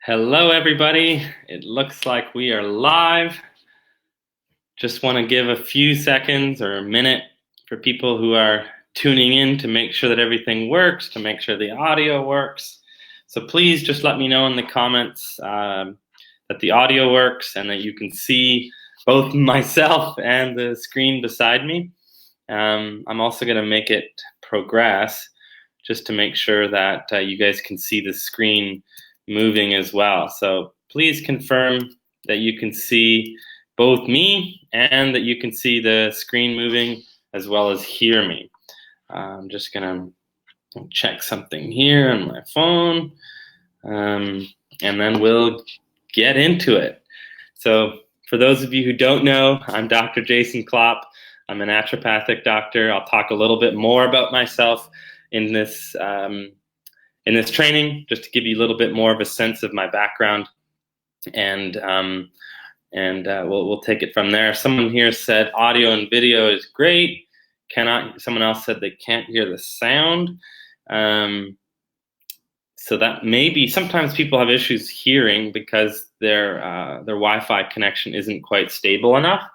Hello, everybody. It looks like we are live. Just want to give a few seconds or a minute for people who are tuning in to make sure that everything works, to make sure the audio works. So please just let me know in the comments that the audio works and that you can see both myself and the screen beside me. I'm also going to make it progress just to make sure that you guys can see the screen moving as well. So please confirm that you can see both me and that you can see the screen moving as well as hear me. I'm just gonna check something here on my phone, and then we'll get into it. So for those of you who don't know, I'm Dr. Jason Klop. I'm a naturopathic doctor. I'll talk a little bit more about myself in this training, just to give you a little bit more of a sense of my background, and we'll take it from there. Someone here said audio and video is great. Someone else said they can't hear the sound. So that maybe sometimes people have issues hearing because their Wi-Fi connection isn't quite stable enough.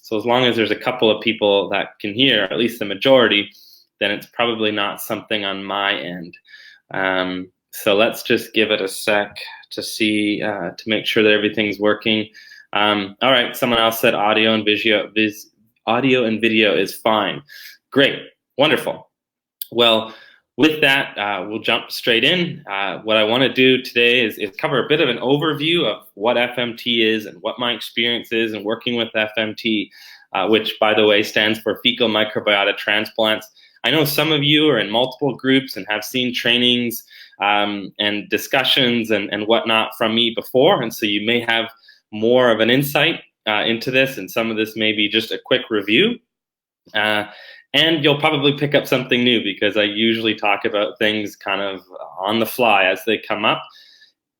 So as long as there's a couple of people that can hear, at least the majority, then it's probably not something on my end. So let's just give it a sec to see, to make sure that everything's working. All right, someone else said audio and video is fine. Great, wonderful. Well, with that, we'll jump straight in. What I want to do today is cover a bit of an overview of what FMT is and what my experience is in working with FMT, which, by the way, stands for fecal microbiota transplants. I know some of you are in multiple groups and have seen trainings and discussions and whatnot from me before, and so you may have more of an insight into this, and some of this may be just a quick review. And you'll probably pick up something new because I usually talk about things kind of on the fly as they come up.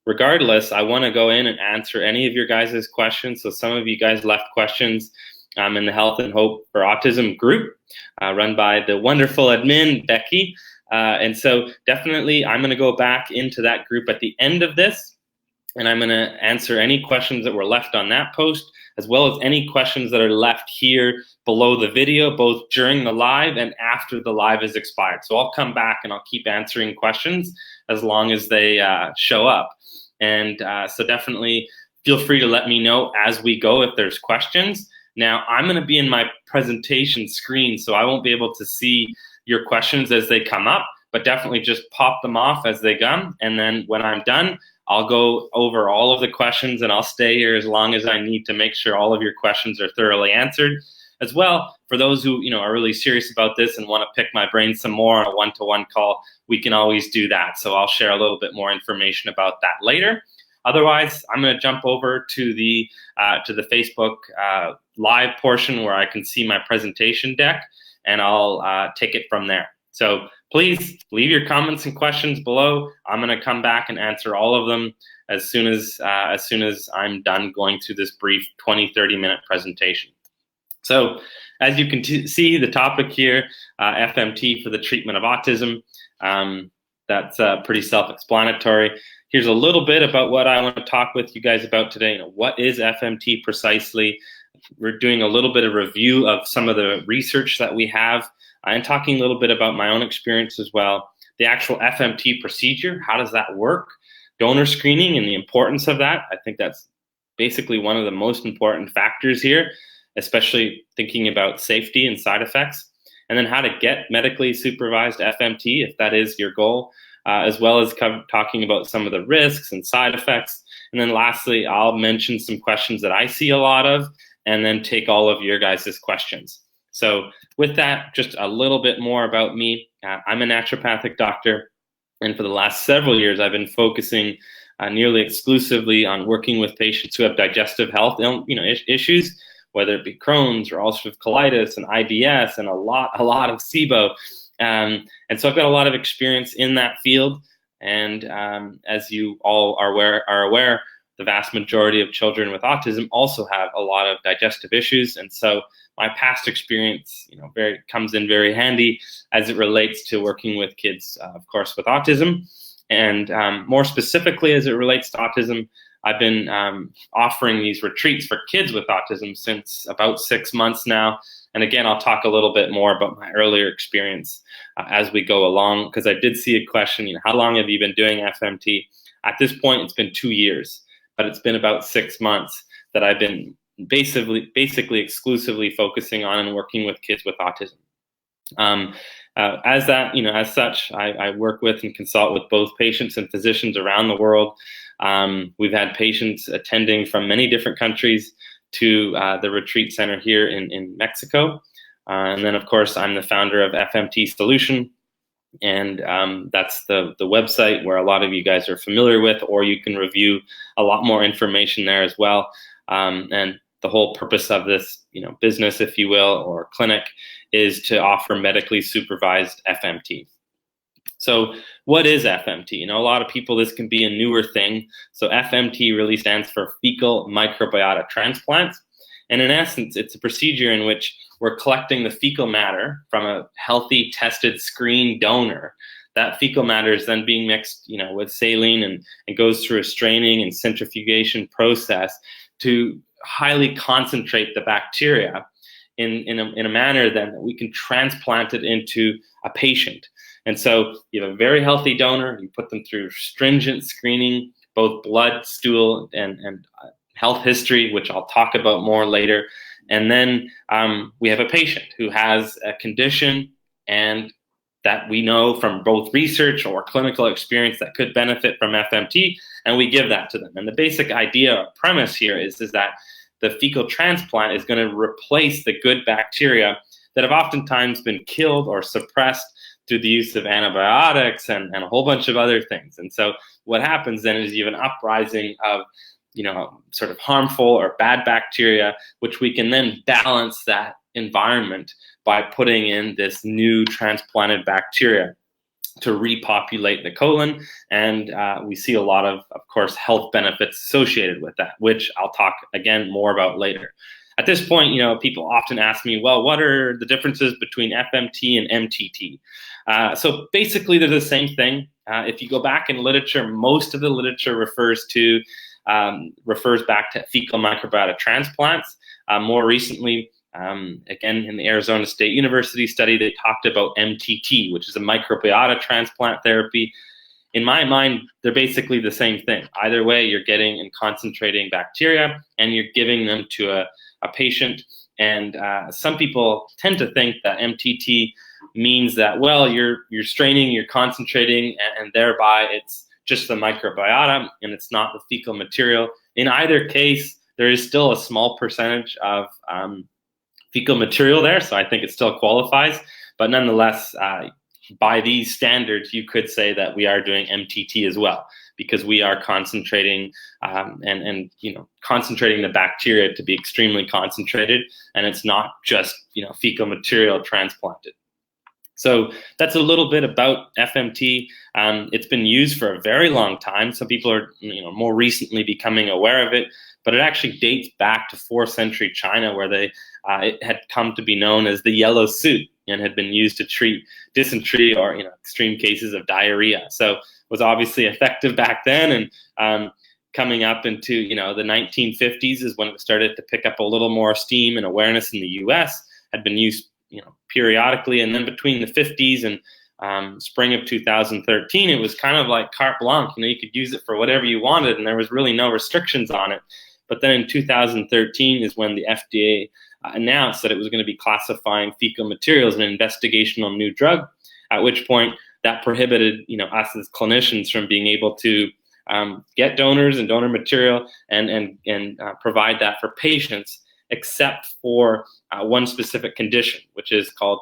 Regardless, I want to go in and answer any of your guys' questions. So some of you guys left questions in the Health and Hope for Autism group run by the wonderful admin, Becky. And so definitely I'm going to go back into that group at the end of this, and I'm going to answer any questions that were left on that post, as well as any questions that are left here below the video, both during the live and after the live is expired. So I'll come back and I'll keep answering questions as long as they show up. And so definitely feel free to let me know as we go if there's questions. Now, I'm going to be in my presentation screen, so I won't be able to see your questions as they come up, but definitely just pop them off as they come. And then when I'm done, I'll go over all of the questions and I'll stay here as long as I need to make sure all of your questions are thoroughly answered. As well, for those who are really serious about this and want to pick my brain some more on a one-to-one call, we can always do that. So I'll share a little bit more information about that later. Otherwise, I'm going to jump over to the Facebook live portion where I can see my presentation deck, and I'll take it from there. So please leave your comments and questions below. I'm going to come back and answer all of them as soon as I'm done going through this brief 20-30 minute presentation. So as you can see, the topic here, FMT for the treatment of autism, that's pretty self-explanatory. Here's a little bit about what I want to talk with you guys about today. What is FMT precisely? We're doing a little bit of review of some of the research that we have and talking a little bit about my own experience as well. The actual FMT procedure, how does that work? Donor screening and the importance of that. I think that's basically one of the most important factors here, especially thinking about safety and side effects. And then how to get medically supervised FMT, if that is your goal, as well as talking about some of the risks and side effects. And then lastly, I'll mention some questions that I see a lot of, and then take all of your guys' questions. So with that, just a little bit more about me. I'm a naturopathic doctor, and for the last several years, I've been focusing nearly exclusively on working with patients who have digestive health issues, whether it be Crohn's or ulcerative colitis and IBS and a lot of SIBO. And so I've got a lot of experience in that field. And as you all are aware, the vast majority of children with autism also have a lot of digestive issues. And so my past experience, comes in very handy as it relates to working with kids, of course, with autism. And more specifically, as it relates to autism, I've been offering these retreats for kids with autism since about 6 months now. And again, I'll talk a little bit more about my earlier experience as we go along, because I did see a question, how long have you been doing FMT? At this point, it's been 2 years, but it's been about 6 months that I've been basically exclusively focusing on and working with kids with autism. As such, I work with and consult with both patients and physicians around the world. We've had patients attending from many different countries to the retreat center here in Mexico. And then, of course, I'm the founder of FMT Solution. And that's the website where a lot of you guys are familiar with, or you can review a lot more information there as well. And the whole purpose of this, business, if you will, or clinic, is to offer medically supervised FMT. So what is FMT? A lot of people, this can be a newer thing. So FMT really stands for fecal microbiota transplants. And in essence, it's a procedure in which we're collecting the fecal matter from a healthy, tested, screened donor. That fecal matter is then being mixed, with saline and goes through a straining and centrifugation process to highly concentrate the bacteria in a manner then that we can transplant it into a patient. And so you have a very healthy donor, you put them through stringent screening, both blood, stool, and health history, which I'll talk about more later. And then we have a patient who has a condition and that we know from both research or clinical experience that could benefit from FMT, and we give that to them. And the basic idea or premise here is that the fecal transplant is going to replace the good bacteria that have oftentimes been killed or suppressed through the use of antibiotics and a whole bunch of other things. And so what happens then is you have an uprising of sort of harmful or bad bacteria, which we can then balance that environment by putting in this new transplanted bacteria to repopulate the colon. And we see a lot of course, health benefits associated with that, which I'll talk again more about later. At this point, people often ask me, well, what are the differences between FMT and MTT? So basically, they're the same thing. If you go back in literature, most of the literature refers back to fecal microbiota transplants. More recently, again, in the Arizona State University study, they talked about MTT, which is a microbiota transplant therapy. In my mind, they're basically the same thing. Either way, you're getting and concentrating bacteria, and you're giving them to a patient. And some people tend to think that MTT means that, well, you're straining, you're concentrating, and thereby it's just the microbiota and it's not the fecal material. In either case, there is still a small percentage of fecal material there, so I think it still qualifies. But nonetheless, by these standards, you could say that we are doing MTT as well, because we are concentrating and concentrating the bacteria to be extremely concentrated, and it's not just fecal material transplanted. So that's a little bit about FMT. It's been used for a very long time. Some people are more recently becoming aware of it, but it actually dates back to 4th century China, where it had come to be known as the yellow suit and had been used to treat dysentery or extreme cases of diarrhea. So it was obviously effective back then, and coming up into the 1950s is when it started to pick up a little more steam and awareness in the U.S. Had been used periodically, and then between the 50s and spring of 2013, it was kind of like carte blanche. You could use it for whatever you wanted, and there was really no restrictions on it. But then in 2013 is when the FDA announced that it was going to be classifying fecal materials as an investigational new drug, at which point that prohibited us as clinicians from being able to get donors and donor material and provide that for patients, except for one specific condition, which is called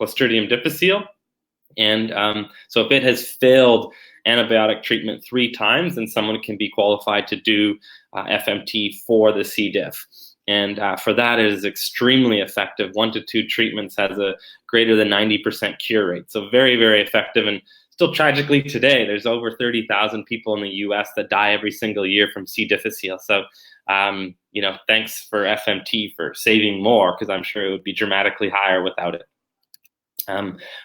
Clostridium difficile. And so if it has failed antibiotic treatment 3 times, then someone can be qualified to do FMT for the C. diff. And for that, it is extremely effective. 1 to 2 treatments has a greater than 90% cure rate. So very, very effective. And still tragically today, there's over 30,000 people in the US that die every single year from C. difficile. So, thanks for FMT for saving more, because I'm sure it would be dramatically higher without it.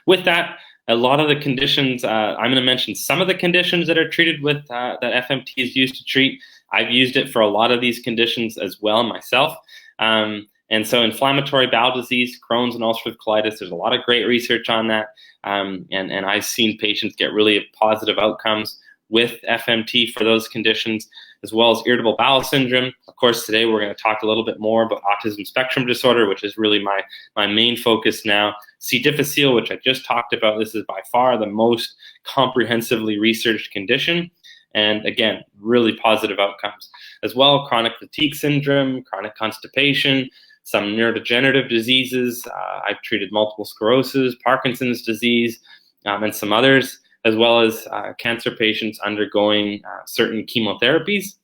With that, A lot of the conditions, I'm going to mention some of the conditions that are treated with that FMT is used to treat. I've used it for a lot of these conditions as well myself. And so inflammatory bowel disease, Crohn's and ulcerative colitis, there's a lot of great research on that. And I've seen patients get really positive outcomes with FMT for those conditions, as well as irritable bowel syndrome. Of course, today we're going to talk a little bit more about autism spectrum disorder, which is really my main focus now. C. difficile, which I just talked about, this is by far the most comprehensively researched condition. And again, really positive outcomes. As well, chronic fatigue syndrome, chronic constipation, some neurodegenerative diseases. I've treated multiple sclerosis, Parkinson's disease, and some others, as well as cancer patients undergoing certain chemotherapies.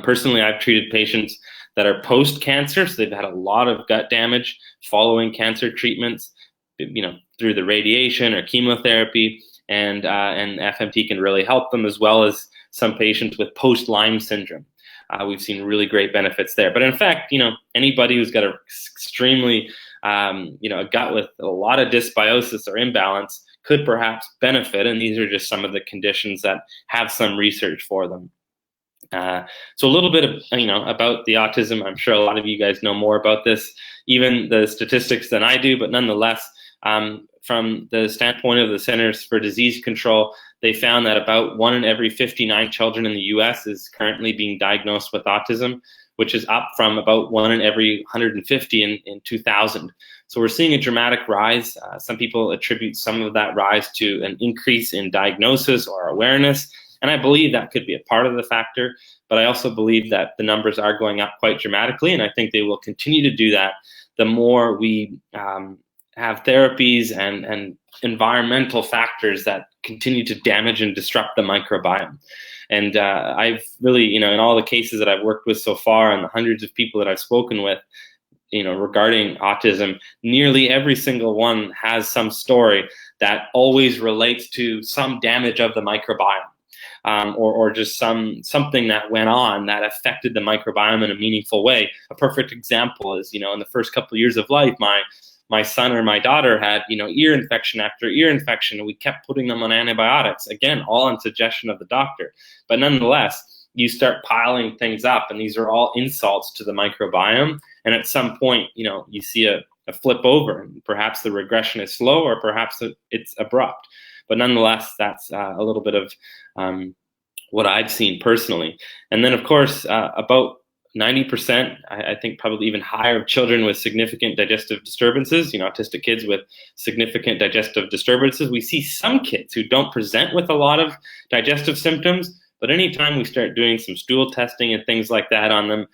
Personally, I've treated patients that are post-cancer, so they've had a lot of gut damage following cancer treatments, through the radiation or chemotherapy, and FMT can really help them, as well as some patients with post-Lyme syndrome. We've seen really great benefits there. But in fact, anybody who's got a extremely, a gut with a lot of dysbiosis or imbalance could perhaps benefit, and these are just some of the conditions that have some research for them. So a little bit of, about the autism. I'm sure a lot of you guys know more about this, even the statistics than I do, but nonetheless, from the standpoint of the Centers for Disease Control, they found that about 1 in every 59 children in the US is currently being diagnosed with autism, which is up from about 1 in every 150 in 2000. So we're seeing a dramatic rise. Some people attribute some of that rise to an increase in diagnosis or awareness, and I believe that could be a part of the factor, but I also believe that the numbers are going up quite dramatically, and I think they will continue to do that the more we have therapies and environmental factors that continue to damage and disrupt the microbiome. And I've really, in all the cases that I've worked with so far and the hundreds of people that I've spoken with, regarding autism, nearly every single one has some story that always relates to some damage of the microbiome. Or just something that went on that affected the microbiome in a meaningful way. A perfect example is, in the first couple of years of life, my son or my daughter had, ear infection after ear infection, and we kept putting them on antibiotics, again, all on suggestion of the doctor. But nonetheless, you start piling things up, and these are all insults to the microbiome. And at some point, you see a flip over, and perhaps the regression is slow, or perhaps it's abrupt. But nonetheless, that's a little bit of what I've seen personally. And then, of course, about 90%, I think probably even higher, of children with significant digestive disturbances, autistic kids with significant digestive disturbances. We see some kids who don't present with a lot of digestive symptoms, but anytime we start doing some stool testing and things like that on them,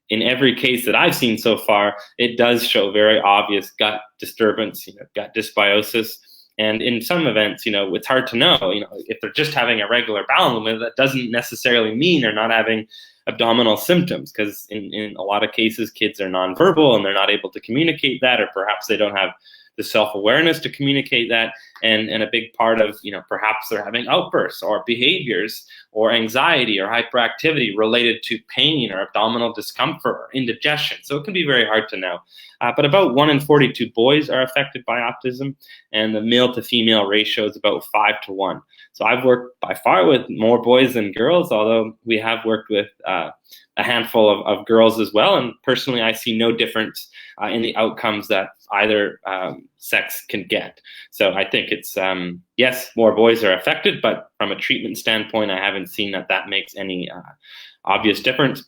in every case that I've seen so far, it does show very obvious gut disturbance, gut dysbiosis. And in some events, it's hard to know, if they're just having a regular bowel movement, that doesn't necessarily mean they're not having abdominal symptoms, because in a lot of cases, kids are nonverbal and they're not able to communicate that, or perhaps they don't have the self-awareness to communicate that. And a big part of, perhaps they're having outbursts or behaviors or anxiety or hyperactivity related to pain or abdominal discomfort or indigestion. So it can be very hard to know. But about 1 in 42 boys are affected by autism, and the male to female ratio is about 5 to 1. So I've worked by far with more boys than girls, although we have worked with a handful of girls as well. And personally, I see no difference in the outcomes that either sex can get. So I think it's, yes, more boys are affected, but from a treatment standpoint, I haven't seen that makes any obvious difference.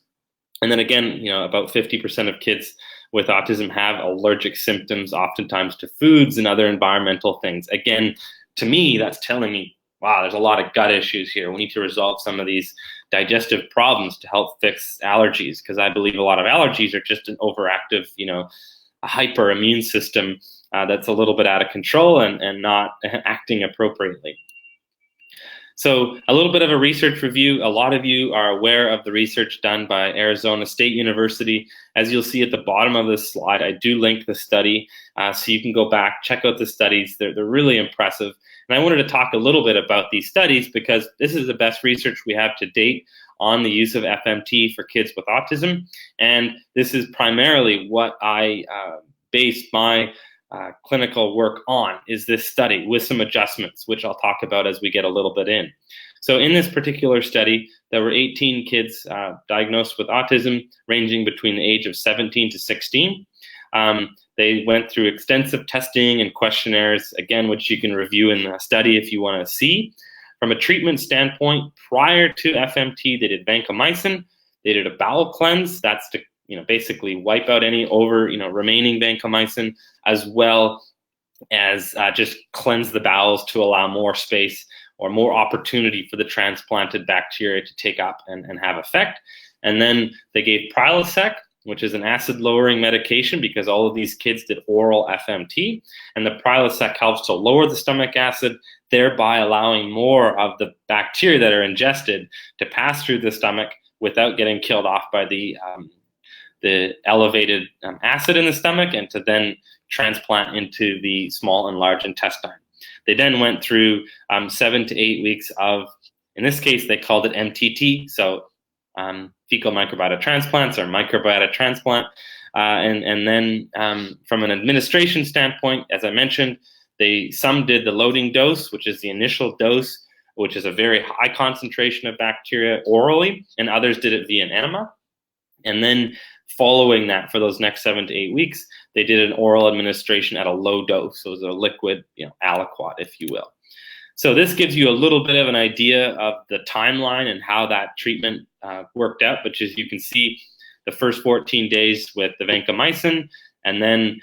And then again, about 50% of kids with autism have allergic symptoms, oftentimes to foods and other environmental things. Again, to me, that's telling me, wow, there's a lot of gut issues here. We need to resolve some of these digestive problems to help fix allergies, because I believe a lot of allergies are just an overactive, a hyper immune system that's a little bit out of control and not acting appropriately. So a little bit of a research review. A lot of you are aware of the research done by Arizona State University. As you'll see at the bottom of this slide, I do link the study, so you can go back, check out the studies. They're really impressive. And I wanted to talk a little bit about these studies because this is the best research we have to date on the use of FMT for kids with autism. And this is primarily what I based my clinical work on is this study with some adjustments, which I'll talk about as we get a little bit in. So in this particular study, there were 18 kids diagnosed with autism ranging between the age of 17 to 16. They went through extensive testing and questionnaires, again, which you can review in the study if you want to see. From a treatment standpoint, prior to FMT, they did vancomycin. They did a bowel cleanse. That's to basically wipe out any remaining vancomycin, as well as just cleanse the bowels to allow more space or more opportunity for the transplanted bacteria to take up and have effect. And then they gave Prilosec, which is an acid-lowering medication, because all of these kids did oral FMT. And the Prilosec helps to lower the stomach acid, thereby allowing more of the bacteria that are ingested to pass through the stomach without getting killed off by the elevated acid in the stomach, and to then transplant into the small and large intestine. They then went through 7 to 8 weeks of, in this case, they called it MTT, so fecal microbiota transplants or microbiota transplant. And then from an administration standpoint, as I mentioned, some did the loading dose, which is the initial dose, which is a very high concentration of bacteria orally, and others did it via an enema. And then following that, for those next 7 to 8 weeks, they did an oral administration at a low dose. So it was a liquid, aliquot, if you will. So this gives you a little bit of an idea of the timeline and how that treatment worked out, which is, you can see the first 14 days with the vancomycin, and then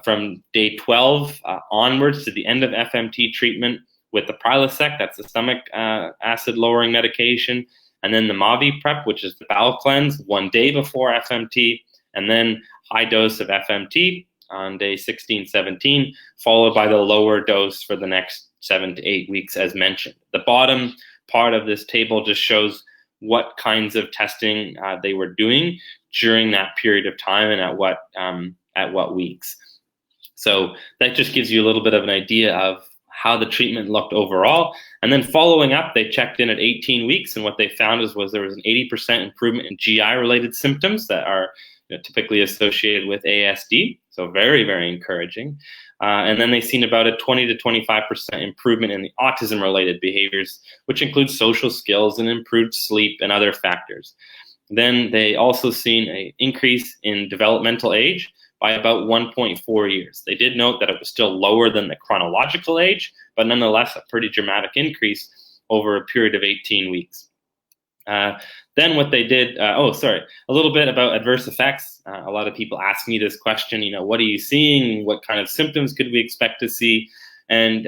from day 12 onwards to the end of FMT treatment with the Prilosec, that's the stomach acid-lowering medication, and then the Mavi prep, which is the bowel cleanse, 1 day before FMT, and then high dose of FMT on day 16, 17, followed by the lower dose for the next 7 to 8 weeks, as mentioned. The bottom part of this table just shows what kinds of testing they were doing during that period of time and at what weeks. So that just gives you a little bit of an idea of how the treatment looked overall. And then following up, they checked in at 18 weeks, and what they found was there was an 80% improvement in GI-related symptoms that are typically associated with ASD. So very, very encouraging. And then they've seen about a 20 to 25% improvement in the autism-related behaviors, which includes social skills and improved sleep and other factors. Then they also seen an increase in developmental age by about 1.4 years. They did note that it was still lower than the chronological age, but nonetheless a pretty dramatic increase over a period of 18 weeks. Then what they did, a little bit about adverse effects. A lot of people ask me this question, what are you seeing? What kind of symptoms could we expect to see? And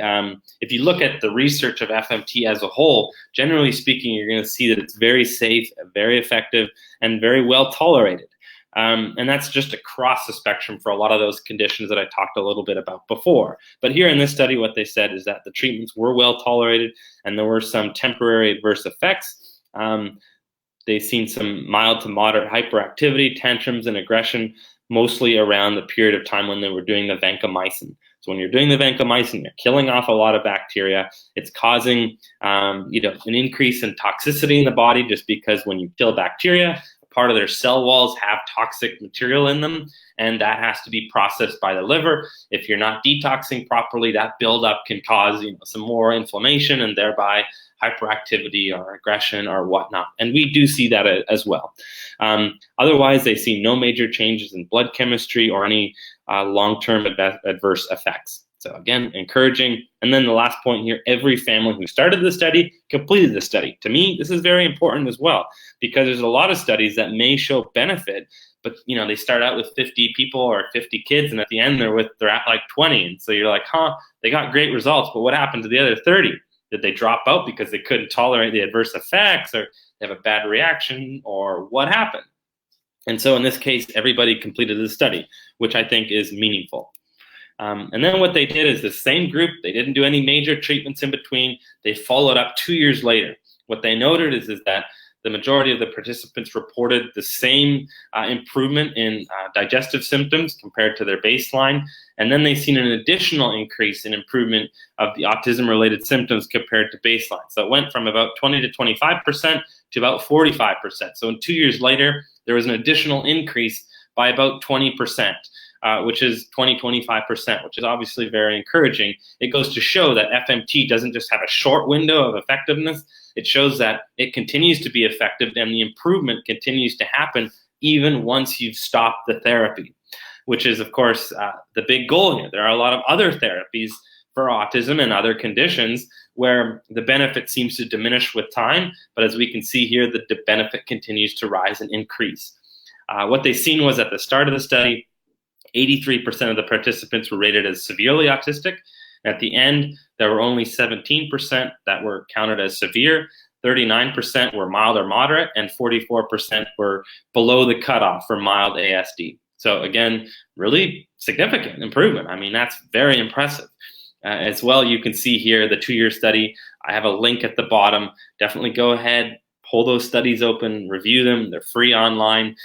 if you look at the research of FMT as a whole, generally speaking, you're going to see that it's very safe, very effective, and very well tolerated. And that's just across the spectrum for a lot of those conditions that I talked a little bit about before. But here in this study, what they said is that the treatments were well tolerated, and there were some temporary adverse effects. They've seen some mild to moderate hyperactivity, tantrums, and aggression, mostly around the period of time when they were doing the vancomycin. So when you're doing the vancomycin, you're killing off a lot of bacteria. It's causing an increase in toxicity in the body, just because when you kill bacteria, part of their cell walls have toxic material in them, and that has to be processed by the liver. If you're not detoxing properly, that buildup can cause some more inflammation and thereby hyperactivity or aggression or whatnot. And we do see that as well. Otherwise, they see no major changes in blood chemistry or any long-term adverse effects. So again, encouraging. And then the last point here, every family who started the study completed the study. To me, this is very important as well, because there's a lot of studies that may show benefit, but they start out with 50 people or 50 kids, and at the end they're at like 20. And so you're like, they got great results, but what happened to the other 30? Did they drop out because they couldn't tolerate the adverse effects, or they have a bad reaction, or what happened? And so in this case, everybody completed the study, which I think is meaningful. And then what they did is the same group, they didn't do any major treatments in between. They followed up 2 years later. What they noted is that the majority of the participants reported the same improvement in digestive symptoms compared to their baseline. And then they've seen an additional increase in improvement of the autism-related symptoms compared to baseline. So it went from about 20 to 25% to about 45%. So in 2 years later, there was an additional increase by about 20%. which is 20-25%, which is obviously very encouraging. It goes to show that FMT doesn't just have a short window of effectiveness. It shows that it continues to be effective and the improvement continues to happen even once you've stopped the therapy, which is, of course, the big goal here. There are a lot of other therapies for autism and other conditions where the benefit seems to diminish with time, but as we can see here, the benefit continues to rise and increase. What they've seen was at the start of the study, 83% of the participants were rated as severely autistic. At the end, there were only 17% that were counted as severe, 39% were mild or moderate, and 44% were below the cutoff for mild ASD. So again, really significant improvement. I mean, that's very impressive. As well, you can see here the 2-year study. I have a link at the bottom. Definitely go ahead, pull those studies open, review them. They're free online.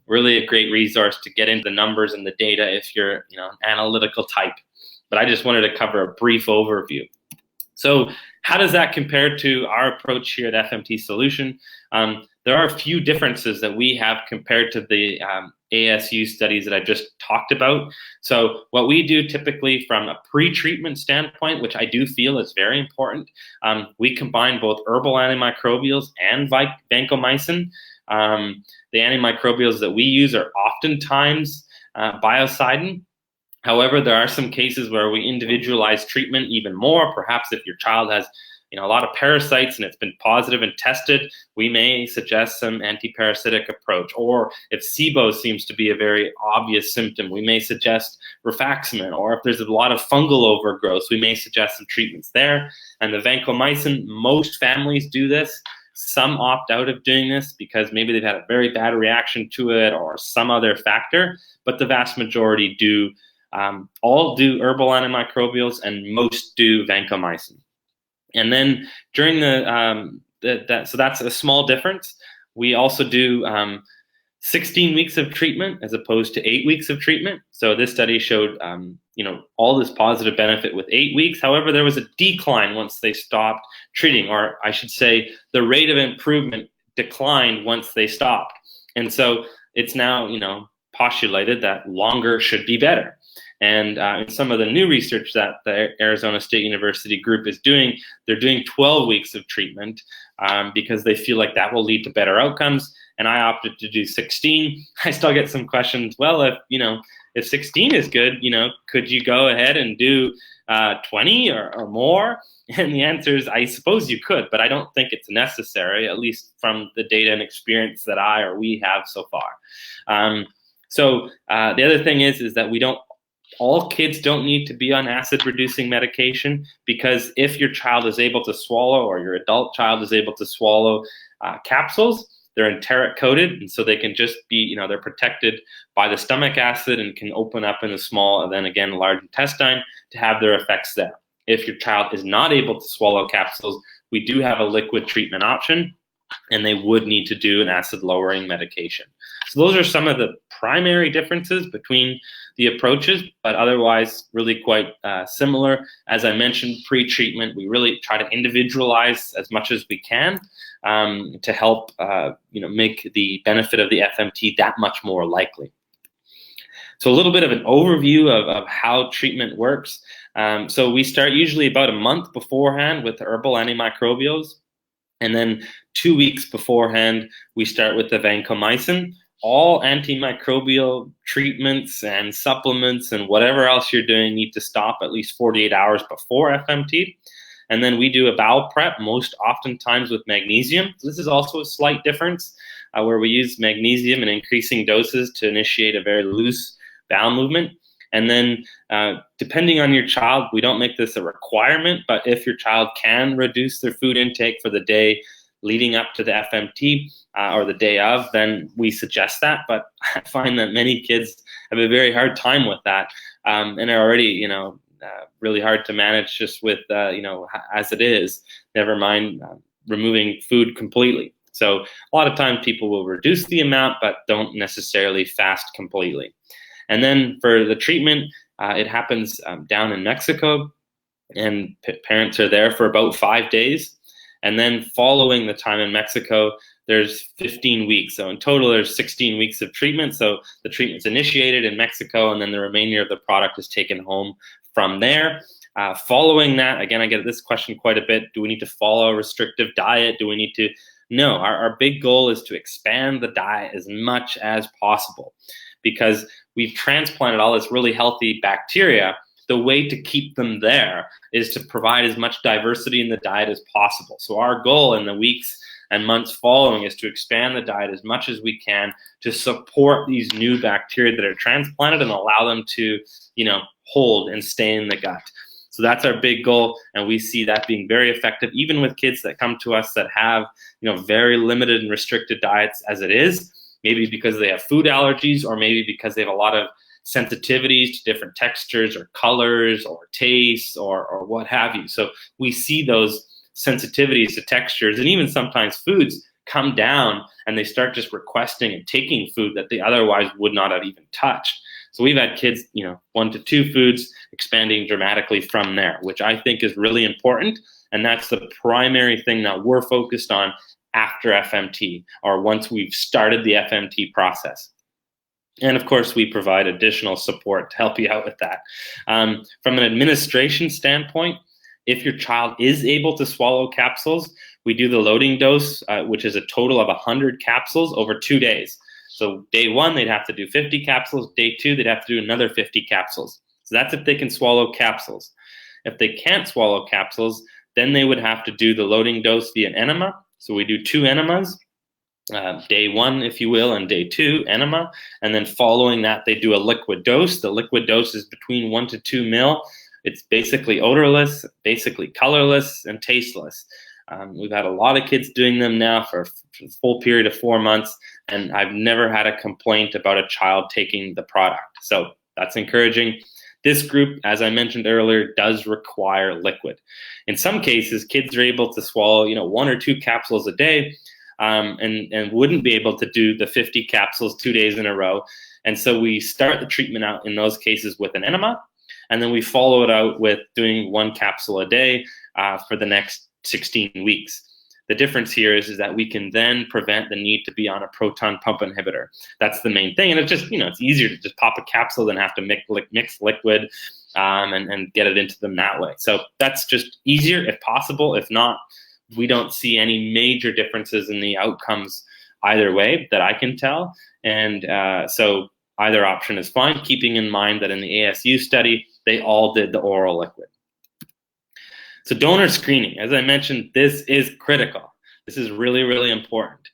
Really a great resource to get into the numbers and the data if you're an analytical type. But I just wanted to cover a brief overview. So how does that compare to our approach here at FMT Solution? There are a few differences that we have compared to the ASU studies that I just talked about. So what we do typically from a pre-treatment standpoint, which I do feel is very important, we combine both herbal antimicrobials and vancomycin. The antimicrobials that we use are oftentimes biocidin. However, there are some cases where we individualize treatment even more. Perhaps if your child has a lot of parasites and it's been positive and tested, we may suggest some antiparasitic approach. Or if SIBO seems to be a very obvious symptom, we may suggest rifaximin. Or if there's a lot of fungal overgrowth, we may suggest some treatments there. And the vancomycin, most families do this. Some opt out of doing this because maybe they've had a very bad reaction to it or some other factor, but the vast majority do. All do herbal antimicrobials and most do vancomycin. And then during so that's a small difference. We also do 16 weeks of treatment as opposed to 8 weeks of treatment. So this study showed all this positive benefit with 8 weeks. However, there was a decline once they stopped treating, or I should say the rate of improvement declined once they stopped. And so it's now postulated that longer should be better. And in some of the new research that the Arizona State University group is doing, they're doing 12 weeks of treatment because they feel like that will lead to better outcomes. And I opted to do 16. I still get some questions. Well, if 16 is good, could you go ahead and do 20 or more? And the answer is, I suppose you could, but I don't think it's necessary, at least from the data and experience that we have so far. So the other thing is that all kids don't need to be on acid-reducing medication, because if your child is able to swallow, or your adult child is able to swallow capsules, they're enteric-coated, and so they can just be, they're protected by the stomach acid and can open up in the small and then again large intestine to have their effects there. If your child is not able to swallow capsules, we do have a liquid treatment option, and they would need to do an acid-lowering medication. So those are some of the primary differences between the approaches, but otherwise really quite similar. As I mentioned, pre-treatment, we really try to individualize as much as we can to help make the benefit of the FMT that much more likely. So a little bit of an overview of how treatment works. So we start usually about a month beforehand with the herbal antimicrobials, and then 2 weeks beforehand, we start with the vancomycin. All antimicrobial treatments and supplements and whatever else you're doing need to stop at least 48 hours before FMT. And then we do a bowel prep, most oftentimes with magnesium. So this is also a slight difference where we use magnesium in increasing doses to initiate a very loose bowel movement. And then depending on your child, we don't make this a requirement, but if your child can reduce their food intake for the day leading up to the FMT or the day of, then we suggest that. But I find that many kids have a very hard time with that, and are already, really hard to manage just with, as it is, never mind removing food completely. So a lot of times people will reduce the amount, but don't necessarily fast completely. And then for the treatment, it happens down in Mexico, and parents are there for about 5 days. And then following the time in Mexico, there's 15 weeks. So in total, there's 16 weeks of treatment. So the treatment's initiated in Mexico, and then the remainder of the product is taken home from there. Following that, again, I get this question quite a bit. Do we need to follow a restrictive diet? Do we need to? No, our big goal is to expand the diet as much as possible, because we've transplanted all this really healthy bacteria. The way to keep them there is to provide as much diversity in the diet as possible. So our goal in the weeks and months following is to expand the diet as much as we can to support these new bacteria that are transplanted and allow them to, hold and stay in the gut. So that's our big goal, and we see that being very effective, even with kids that come to us that have, very limited and restricted diets as it is, maybe because they have food allergies, or maybe because they have a lot of sensitivities to different textures or colors or tastes or what have you. So we see those sensitivities to textures and even sometimes foods come down, and they start just requesting and taking food that they otherwise would not have even touched. So we've had kids, 1 to 2 foods expanding dramatically from there, which I think is really important. And that's the primary thing that we're focused on after FMT, or once we've started the FMT process. And of course, we provide additional support to help you out with that. From an administration standpoint, if your child is able to swallow capsules, we do the loading dose, which is a total of 100 capsules over 2 days. So day 1, they'd have to do 50 capsules. Day 2, they'd have to do another 50 capsules. So that's if they can swallow capsules. If they can't swallow capsules, then they would have to do the loading dose via enema. So we do 2 enemas, day 1, if you will, and day 2 enema. And then following that, they do a liquid dose. The liquid dose is between 1 to 2 ml. It's basically odorless, basically colorless, and tasteless. We've had a lot of kids doing them now for a full period of 4 months, and I've never had a complaint about a child taking the product. So that's encouraging. This group, as I mentioned earlier, does require liquid. In some cases, kids are able to swallow, 1 or 2 capsules a day, and wouldn't be able to do the 50 capsules 2 days in a row. And so we start the treatment out in those cases with an enema, and then we follow it out with doing 1 capsule a day for the next 16 weeks. The difference here is that we can then prevent the need to be on a proton pump inhibitor. That's the main thing. And it's just, it's easier to just pop a capsule than have to mix liquid and get it into them that way. So that's just easier if possible. If not, we don't see any major differences in the outcomes either way that I can tell. And so either option is fine, keeping in mind that in the ASU study, they all did the oral liquid. So donor screening, as I mentioned, this is critical. This is really, really important.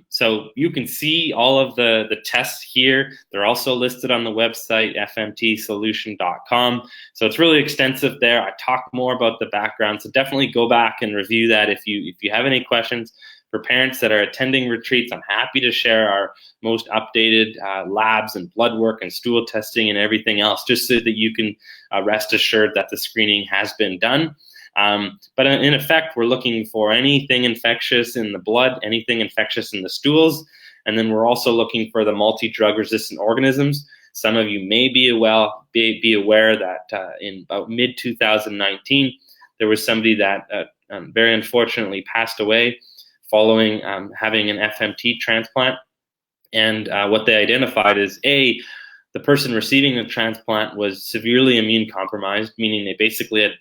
So you can see all of the tests here. They're also listed on the website, fmtsolution.com. So it's really extensive there. I talk more about the background. So definitely go back and review that if you have any questions. For parents that are attending retreats, I'm happy to share our most updated labs and blood work and stool testing and everything else, just so that you can rest assured that the screening has been done. But in effect, we're looking for anything infectious in the blood, anything infectious in the stools, and then we're also looking for the multi-drug resistant organisms. Some of you may be aware that in about mid-2019, there was somebody that very unfortunately passed away following having an FMT transplant. And what they identified is, A, the person receiving the transplant was severely immune compromised, meaning they basically had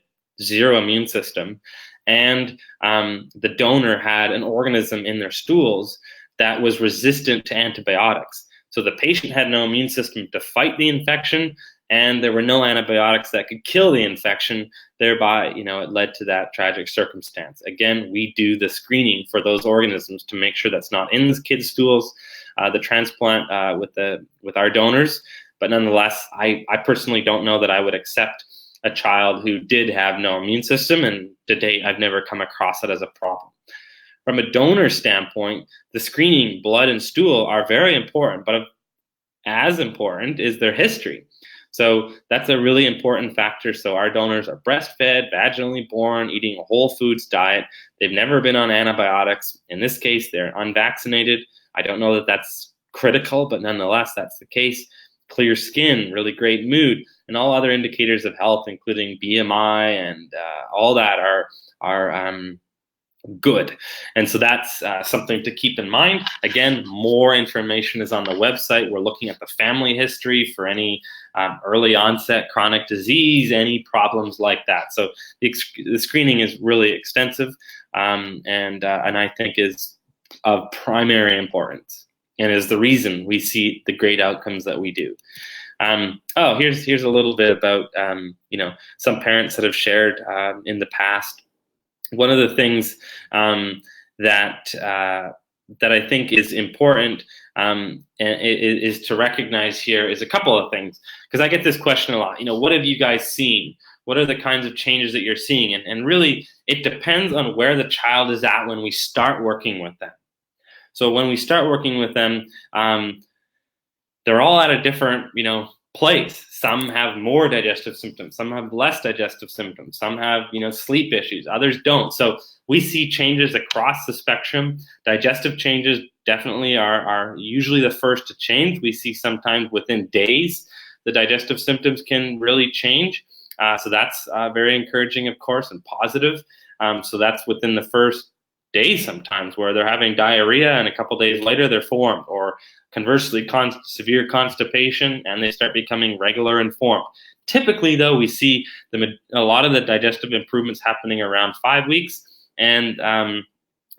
zero immune system, and the donor had an organism in their stools that was resistant to antibiotics. So the patient had no immune system to fight the infection, and there were no antibiotics that could kill the infection. Thereby, it led to that tragic circumstance. Again, we do the screening for those organisms to make sure that's not in the kids' stools, the transplant with our donors. But nonetheless, I personally don't know that I would accept a child who did have no immune system, and to date, I've never come across it as a problem. From a donor standpoint, the screening, blood and stool, are very important, but as important is their history. So that's a really important factor. So our donors are breastfed, vaginally born, eating a whole foods diet. They've never been on antibiotics. In this case, they're unvaccinated. I don't know that that's critical, but nonetheless, that's the case. Clear skin, really great mood, and all other indicators of health, including BMI and all that, are good. And so that's something to keep in mind. Again, more information is on the website. We're looking at the family history for any early onset chronic disease, any problems like that. So the screening is really extensive, and I think is of primary importance, and is the reason we see the great outcomes that we do. Here's a little bit about some parents that have shared in the past. One of the things that I think is important and is to recognize here is a couple of things, because I get this question a lot. What have you guys seen? What are the kinds of changes that you're seeing? And really, it depends on where the child is at when we start working with them. So when we start working with them, they're all at a different, place. Some have more digestive symptoms, some have less digestive symptoms, some have, sleep issues, others don't. So we see changes across the spectrum. Digestive changes definitely are usually the first to change. We see sometimes within days the digestive symptoms can really change. So that's very encouraging, of course, and positive. So that's within the first days sometimes, where they're having diarrhea and a couple days later they're formed, or conversely severe constipation and they start becoming regular and formed. Typically, though, we see a lot of the digestive improvements happening around 5 weeks, and a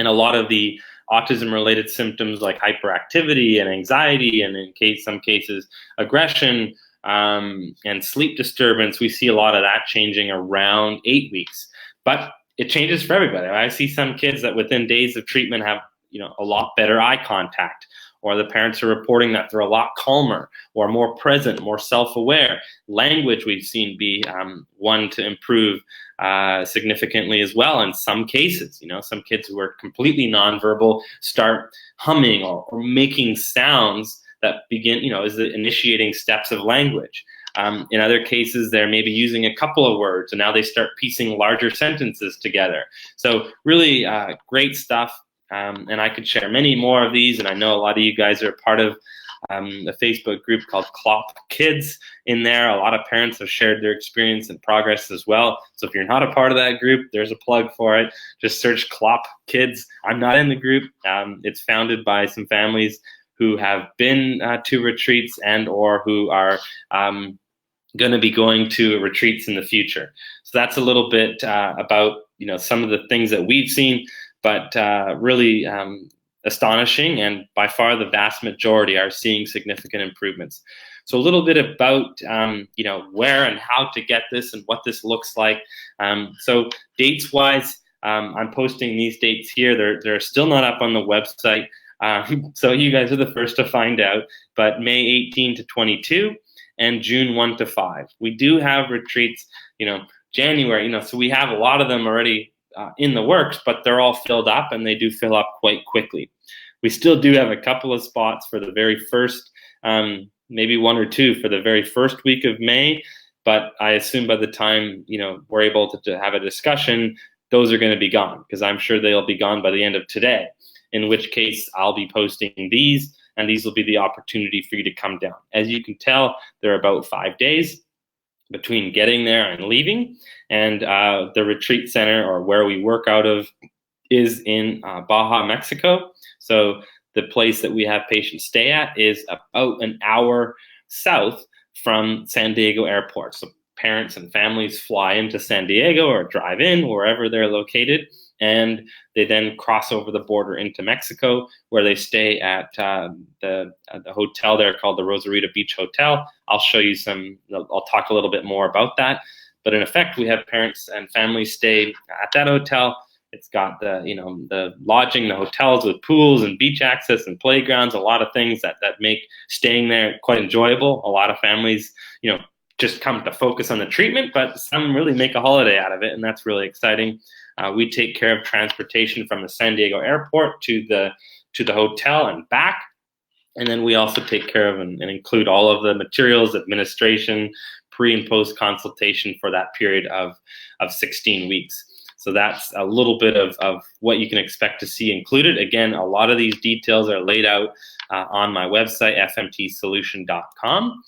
lot of the autism-related symptoms like hyperactivity and anxiety, and in some cases aggression and sleep disturbance, we see a lot of that changing around 8 weeks. But it changes for everybody. I see some kids that within days of treatment have a lot better eye contact, or the parents are reporting that they're a lot calmer or more present, more self-aware. Language we've seen be one to improve significantly as well in some cases. Some kids who are completely nonverbal start humming or making sounds that begin, as the initiating steps of language. In other cases, they're maybe using a couple of words, and now they start piecing larger sentences together. So really great stuff. And I could share many more of these, and I know a lot of you guys are part of a Facebook group called Klop Kids. In there, a lot of parents have shared their experience and progress as well. So if you're not a part of that group, there's a plug for it. Just search Klop Kids. I'm not in the group. It's founded by some families who have been to retreats and or who are going to be going to retreats in the future. So that's a little bit about some of the things that we've seen, but really astonishing, and by far the vast majority are seeing significant improvements. So a little bit about where and how to get this and what this looks like. So dates wise, I'm posting these dates here. They're still not up on the website. So you guys are the first to find out, but May 18 to 22 and June 1 to 5. We do have retreats, January, so we have a lot of them already in the works, but they're all filled up, and they do fill up quite quickly. We still do have a couple of spots for the very first, maybe one or two for the very first week of May, but I assume by the time, we're able to have a discussion, those are going to be gone, because I'm sure they'll be gone by the end of today, in which case I'll be posting these, and these will be the opportunity for you to come down. As you can tell, they're about 5 days between getting there and leaving, and the retreat center, or where we work out of, is in Baja, Mexico. So the place that we have patients stay at is about an hour south from San Diego Airport. So parents and families fly into San Diego or drive in, wherever they're located, and they then cross over the border into Mexico, where they stay at the hotel there called the Rosarita Beach Hotel. I'll show you I'll talk a little bit more about that. But in effect, we have parents and families stay at that hotel. It's got the lodging, the hotels with pools and beach access and playgrounds, a lot of things that make staying there quite enjoyable. A lot of families, just come to focus on the treatment, but some really make a holiday out of it, and that's really exciting. We take care of transportation from the San Diego airport to the hotel and back. And then we also take care of and include all of the materials, administration, pre and post consultation for that period of 16 weeks. So that's a little bit of what you can expect to see included. Again, a lot of these details are laid out on my website, fmtsolution.com.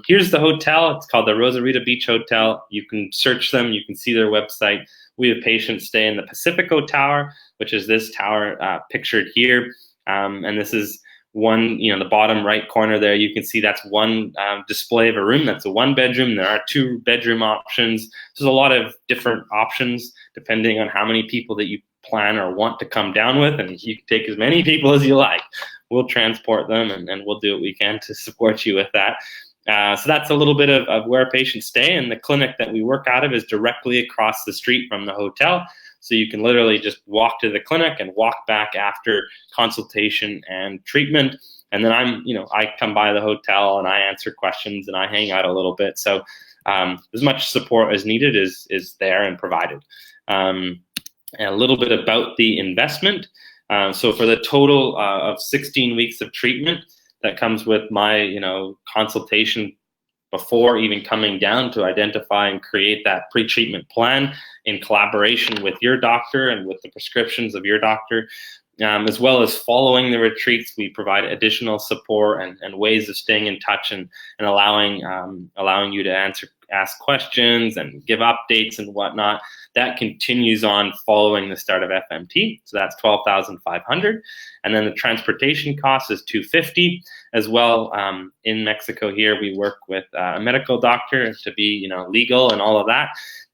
Here's the hotel. It's called the Rosarita Beach Hotel. You can search them. You can see their website. We have patients stay in the Pacifico Tower, which is this tower pictured here. And this is one, the bottom right corner there, you can see that's one display of a room. That's a 1-bedroom. There are 2-bedroom options. There's a lot of different options depending on how many people that you plan or want to come down with, and you can take as many people as you like. We'll transport them, and we'll do what we can to support you with that. So that's a little bit of where patients stay, and the clinic that we work out of is directly across the street from the hotel. So you can literally just walk to the clinic and walk back after consultation and treatment. And then I come by the hotel and I answer questions and I hang out a little bit. So as much support as needed is there and provided. And a little bit about the investment. So for the total of 16 weeks of treatment, that comes with my, consultation before even coming down to identify and create that pre-treatment plan in collaboration with your doctor and with the prescriptions of your doctor, as well as following the retreats. We provide additional support and ways of staying in touch and allowing you to ask questions and give updates and whatnot. That continues on following the start of FMT. So that's $12,500. And then the transportation cost is $250 as well. In Mexico here, we work with a medical doctor to be, legal and all of that.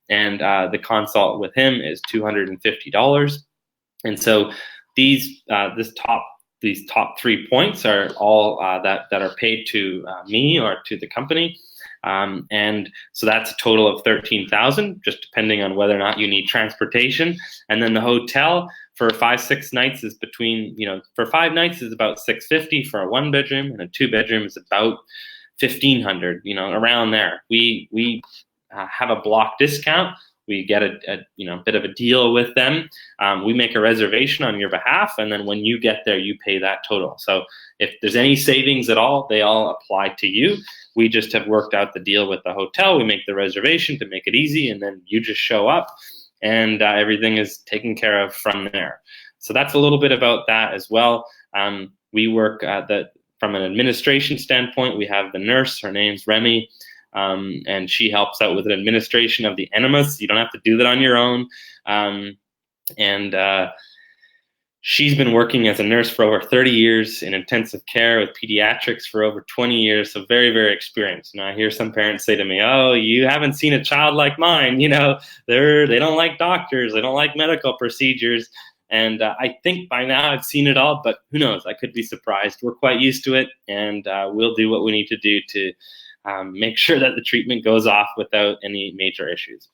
And the consult with him is $250. And so these top 3 points are all that are paid to me or to the company. And so that's a total of $13,000, just depending on whether or not you need transportation. And then the hotel for 5-6 nights is between, for 5 nights is about $650 for a 1-bedroom, and a 2-bedroom is about $1,500, around there. We have a block discount. We get a bit of a deal with them. We make a reservation on your behalf, and then when you get there, you pay that total. So if there's any savings at all, they all apply to you. We just have worked out the deal with the hotel. We make the reservation to make it easy, and then you just show up, and everything is taken care of from there. So that's a little bit about that as well. We work from an administration standpoint. We have the nurse. Her name's Remy. And she helps out with an administration of the enemas. You don't have to do that on your own. She's been working as a nurse for over 30 years in intensive care with pediatrics for over 20 years. So very, very experienced. I hear some parents say to me, "Oh, you haven't seen a child like mine. They don't like doctors. They don't like medical procedures." And I think by now I've seen it all, but who knows? I could be surprised. We're quite used to it, and we'll do what we need to do to make sure that the treatment goes off without any major issues.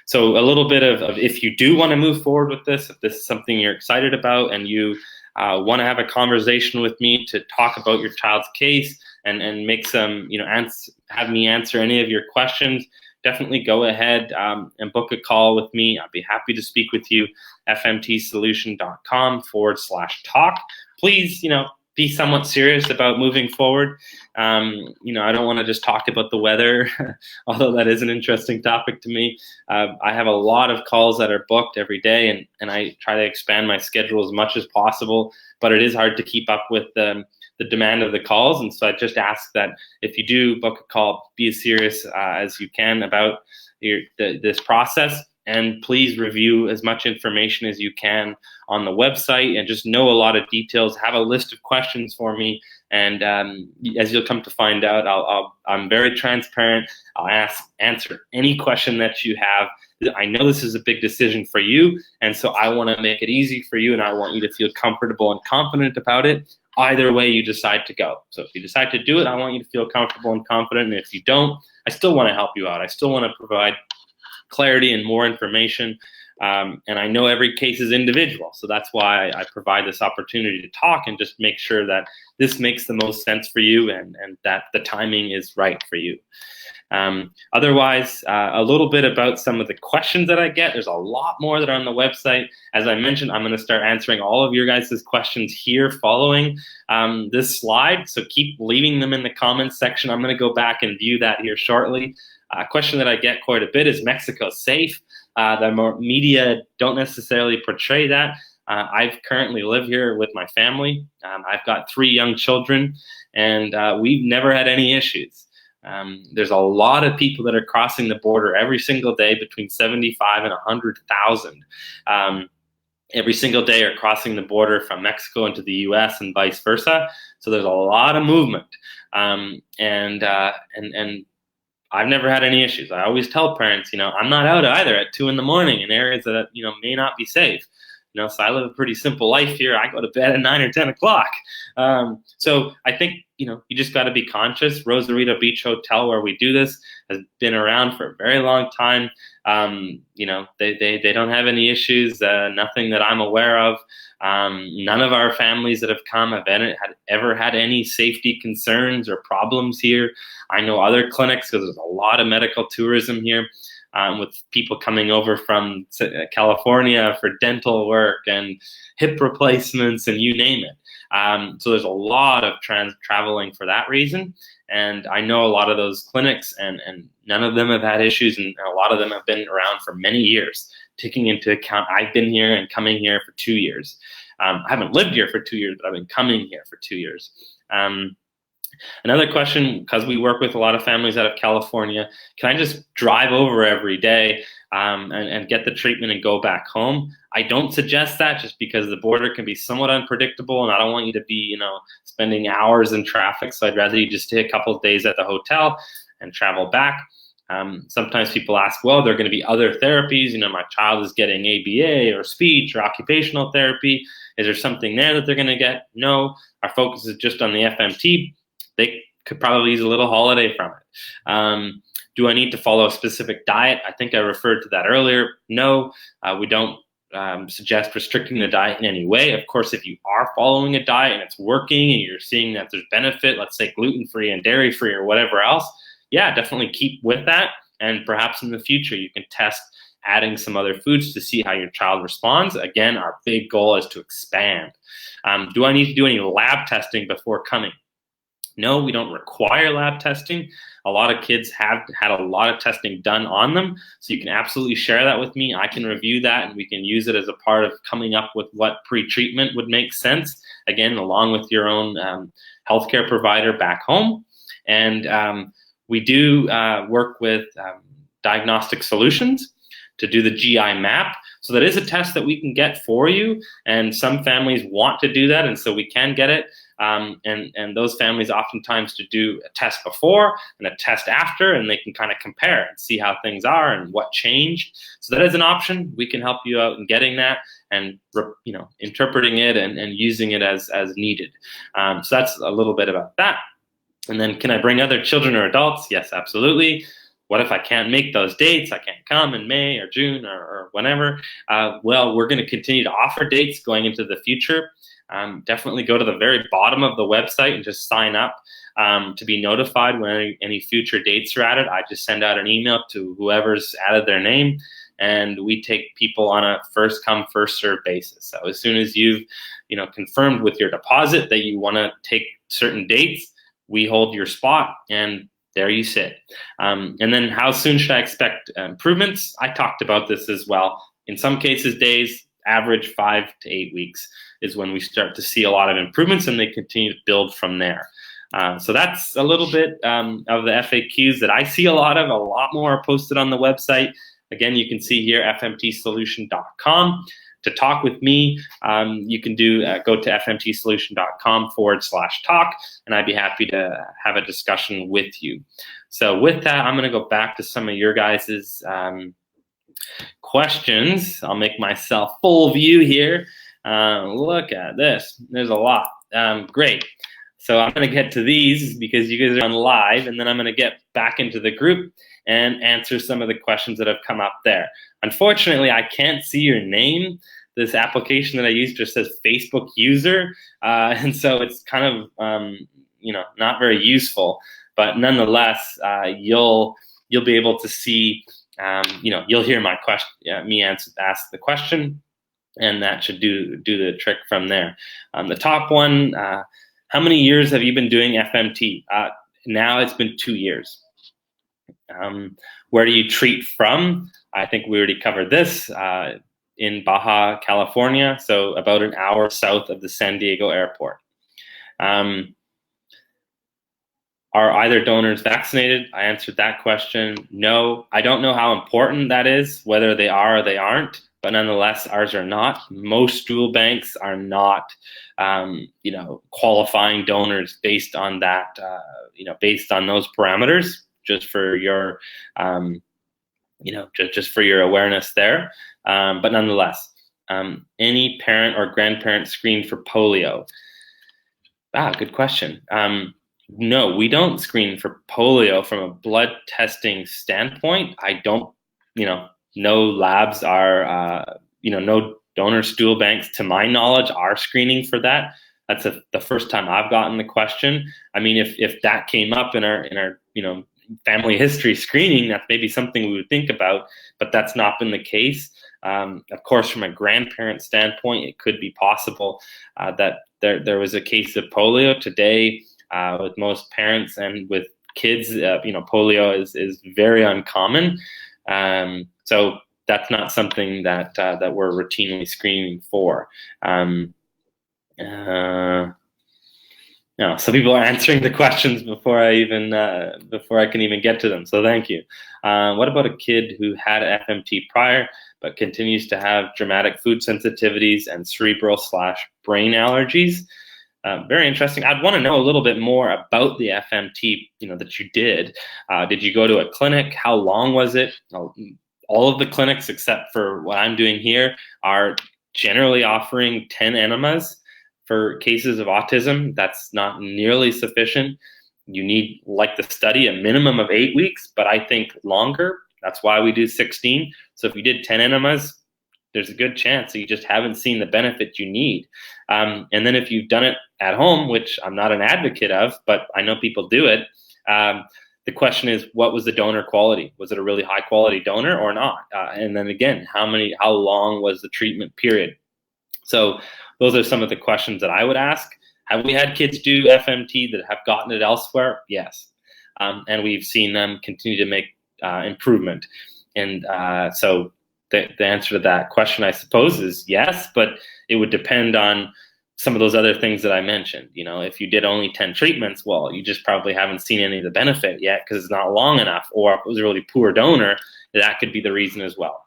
So a little bit of if you do want to move forward with this, if this is something you're excited about and you want to have a conversation with me to talk about your child's case and make some, have me answer any of your questions, definitely go ahead and book a call with me. I'd be happy to speak with you. fmtsolution.com/talk. Please, be somewhat serious about moving forward. I don't want to just talk about the weather, although that is an interesting topic to me. I have a lot of calls that are booked every day, and I try to expand my schedule as much as possible, but it is hard to keep up with the demand of the calls. And so I just ask that if you do book a call, be as serious as you can about this process. And please review as much information as you can on the website and just know a lot of details. Have a list of questions for me. And as you'll come to find out, I'm very transparent. I'll answer any question that you have. I know this is a big decision for you, and so I want to make it easy for you, and I want you to feel comfortable and confident about it. Either way you decide to go. So if you decide to do it, I want you to feel comfortable and confident. And if you don't, I still want to help you out. I still want to provide clarity and more information. And I know every case is individual. So that's why I provide this opportunity to talk and just make sure that this makes the most sense for you and that the timing is right for you. Otherwise, a little bit about some of the questions that I get. There's a lot more that are on the website. As I mentioned, I'm going to start answering all of your guys' questions here following this slide. So keep leaving them in the comments section. I'm going to go back and view that here shortly. A question that I get quite a bit is Mexico safe? The media don't necessarily portray that. I currently live here with my family. I've got 3 young children, and we've never had any issues. There's a lot of people that are crossing the border every single day, between 75 and 100,000. Every single day are crossing the border from Mexico into the U.S. and vice versa. So there's a lot of movement, and I've never had any issues. I always tell parents, I'm not out either at 2 a.m. in areas that may not be safe. So I live a pretty simple life here. I go to bed at 9 or 10 o'clock. So I think you just got to be conscious. Rosarito Beach Hotel, where we do this, has been around for a very long time. They don't have any issues, nothing that I'm aware of. None of our families that have come have ever had any safety concerns or problems here. I know other clinics, because there's a lot of medical tourism here, with people coming over from California for dental work and hip replacements and you name it. So there's a lot of traveling for that reason. And I know a lot of those clinics, and none of them have had issues, and a lot of them have been around for many years. Taking into account, I've been here and coming here for 2 years. I haven't lived here for 2 years, but I've been coming here for 2 years. Another question, because we work with a lot of families out of California, can I just drive over every day and get the treatment and go back home? I don't suggest that, just because the border can be somewhat unpredictable, and I don't want you to be, spending hours in traffic. So I'd rather you just stay a couple of days at the hotel and travel back. Sometimes people ask, well, there are going to be other therapies. My child is getting ABA or speech or occupational therapy. Is there something there that they're going to get? No, our focus is just on the FMT. They could probably use a little holiday from it. Do I need to follow a specific diet? I think I referred to that earlier. No, we don't suggest restricting the diet in any way. Of course, if you are following a diet and it's working and you're seeing that there's benefit, let's say gluten-free and dairy-free or whatever else, yeah, definitely keep with that. And perhaps in the future, you can test adding some other foods to see how your child responds. Again, our big goal is to expand. Do I need to do any lab testing before coming? No, we don't require lab testing. A lot of kids have had a lot of testing done on them, so you can absolutely share that with me. I can review that, and we can use it as a part of coming up with what pre-treatment would make sense, again, along with your own healthcare provider back home. And we do work with Diagnostic Solutions to do the GI map. So that is a test that we can get for you, and some families want to do that, and so we can get it. And those families oftentimes to do a test before and a test after, and they can kind of compare and see how things are and what changed. So that is an option. We can help you out in getting that and interpreting it and using it as needed. So that's a little bit about that. And then, can I bring other children or adults? Yes, absolutely. What if I can't make those dates? I can't come in May or June or whenever. Well, we're going to continue to offer dates going into the future. Definitely go to the very bottom of the website and just sign up to be notified when any future dates are added. I just send out an email to whoever's added their name, and we take people on a first come, first served basis. So as soon as you've confirmed with your deposit that you want to take certain dates, we hold your spot, and there you sit. And then, how soon should I expect improvements? I talked about this as well. In some cases, days, average 5 to 8 weeks is when we start to see a lot of improvements, and they continue to build from there. So that's a little bit of the FAQs that I see a lot of. A lot more are posted on the website. Again, you can see here, fmtsolution.com. To talk with me, you can go to fmtsolution.com/talk, and I'd be happy to have a discussion with you. So with that, I'm going to go back to some of your guys' questions. I'll make myself full view here. Look at this. There's a lot. Great. So I'm going to get to these because you guys are on live, and then I'm going to get back into the group and answer some of the questions that have come up there. Unfortunately, I can't see your name. This application that I use just says Facebook user, and so it's kind of not very useful. But nonetheless, you'll be able to see. You'll hear my question, me ask the question, and that should do the trick from there. The top one. How many years have you been doing FMT? Now it's been 2 years. Where do you treat from? I think we already covered this. In Baja, California, so about an hour south of the San Diego airport. Are either donors vaccinated? I answered that question. No. I don't know how important that is, whether they are or they aren't, but nonetheless, ours are not. Most stool banks are not, qualifying donors based on that, based on those parameters. Just for your, just for your awareness there. But nonetheless, any parent or grandparent screened for polio? Good question. No, we don't screen for polio from a blood testing standpoint. I don't, no labs are, no donor stool banks, to my knowledge, are screening for that. That's the first time I've gotten the question. I mean, if that came up in our family history screening, that's maybe something we would think about, but that's not been the case. Of course, from a grandparent standpoint, it could be possible that there was a case of polio today. With most parents and with kids, polio is very uncommon. So that's not something that we're routinely screening for. So people are answering the questions before I can even get to them. So thank you. What about a kid who had FMT prior but continues to have dramatic food sensitivities and cerebral/brain allergies? Very interesting. I'd want to know a little bit more about the FMT, that you did. Did you go to a clinic? How long was it? All of the clinics, except for what I'm doing here, are generally offering 10 enemas for cases of autism. That's not nearly sufficient. You need, like the study, a minimum of 8 weeks, but I think longer. That's why we do 16. So if you did 10 enemas, there's a good chance that you just haven't seen the benefit you need. And then if you've done it at home, which I'm not an advocate of, but I know people do it, the question is, what was the donor quality? Was it a really high quality donor or not? And then again, how long was the treatment period? So those are some of the questions that I would ask. Have we had kids do FMT that have gotten it elsewhere? Yes. And we've seen them continue to make improvement. And so the answer to that question, I suppose, is yes, but it would depend on some of those other things that I mentioned. If you did only 10 treatments, well, you just probably haven't seen any of the benefit yet because it's not long enough, or if it was a really poor donor, that could be the reason as well.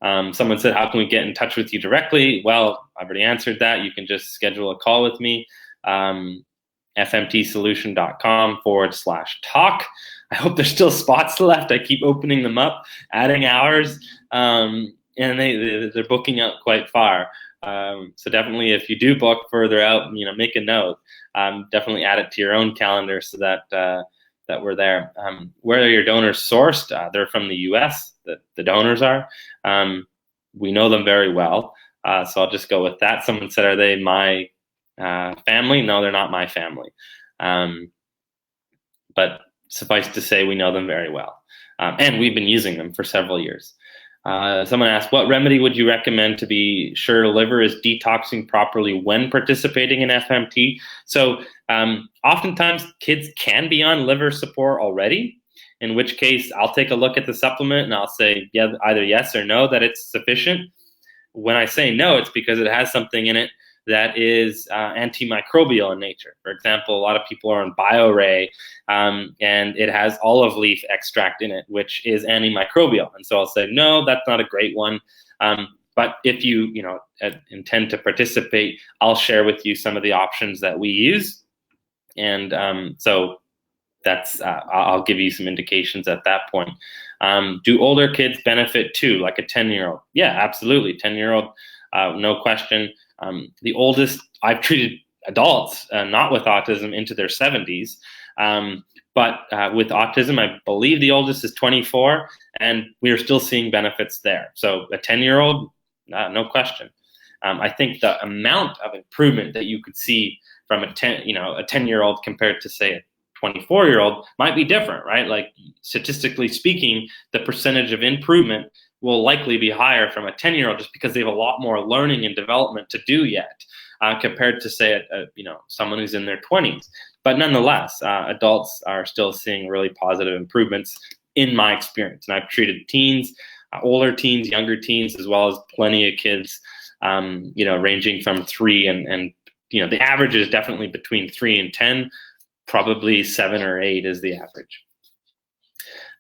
Someone said, how can we get in touch with you directly? Well, I've already answered that. You can just schedule a call with me, fmtsolution.com/talk. I hope there's still spots left. I keep opening them up, adding hours, and they're booking out quite far. So definitely, if you do book further out, make a note. Definitely add it to your own calendar so that we're there. Where are your donors sourced? They're from the U.S. The donors are. We know them very well, so I'll just go with that. Someone said, "Are they my family?" No, they're not my family. But suffice to say, we know them very well, and we've been using them for several years. Someone asked, what remedy would you recommend to be sure liver is detoxing properly when participating in FMT? So oftentimes kids can be on liver support already, in which case I'll take a look at the supplement and I'll say, yeah, either yes or no, that it's sufficient. When I say no, it's because it has something in it that is antimicrobial in nature. For example, a lot of people are on BioRay, and it has olive leaf extract in it, which is antimicrobial. And so I'll say, no, that's not a great one. But if you intend to participate, I'll share with you some of the options that we use. And so that's I'll give you some indications at that point. Do older kids benefit too, like a 10-year-old? Yeah, absolutely. 10-year-old, no question. The oldest I've treated adults, not with autism, into their 70s. But with autism, I believe the oldest is 24, and we are still seeing benefits there. So a 10-year-old, no question. I think the amount of improvement that you could see from a 10-year-old compared to, say, a 24-year-old might be different, right? Like statistically speaking, the percentage of improvement will likely be higher from a 10-year-old just because they have a lot more learning and development to do yet compared to, say, someone who's in their 20s. But nonetheless, adults are still seeing really positive improvements in my experience. And I've treated teens, older teens, younger teens, as well as plenty of kids, ranging from 3 and the average is definitely between 3 and 10. probably 7 or 8 is the average.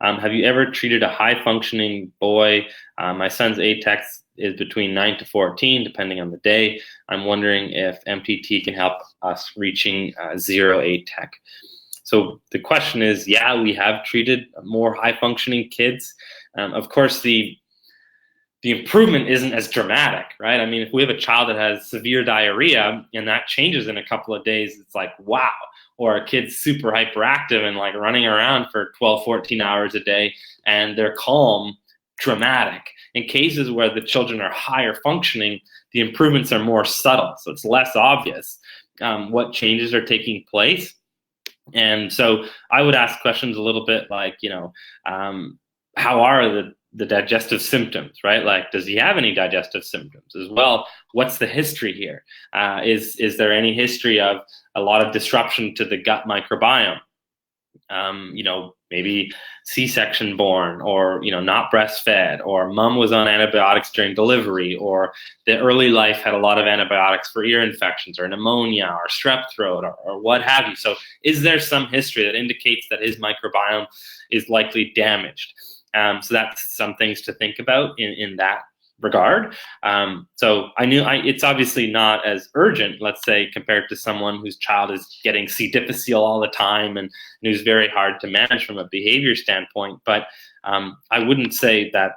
Have you ever treated a high-functioning boy? My son's ATEX is between 9 to 14, depending on the day. I'm wondering if MTT can help us reaching 0 ATEC. So the question is, yeah, we have treated more high-functioning kids. Of course, the improvement isn't as dramatic, right? I mean, if we have a child that has severe diarrhea and that changes in a couple of days, it's like, wow. Or a kid's super hyperactive and like running around for 12, 14 hours a day and they're calm, dramatic. In cases where the children are higher functioning, the improvements are more subtle. So it's less obvious what changes are taking place. And so I would ask questions a little bit like, how are the digestive symptoms, right? Like, does he have any digestive symptoms as well? What's the history here? Is there any history of a lot of disruption to the gut microbiome? Maybe C-section born, or not breastfed, or mom was on antibiotics during delivery, or the early life had a lot of antibiotics for ear infections or pneumonia or strep throat or what have you. So is there some history that indicates that his microbiome is likely damaged? So that's some things to think about in that regard. So it's obviously not as urgent, let's say, compared to someone whose child is getting C. difficile all the time and who's very hard to manage from a behavior standpoint. But I wouldn't say that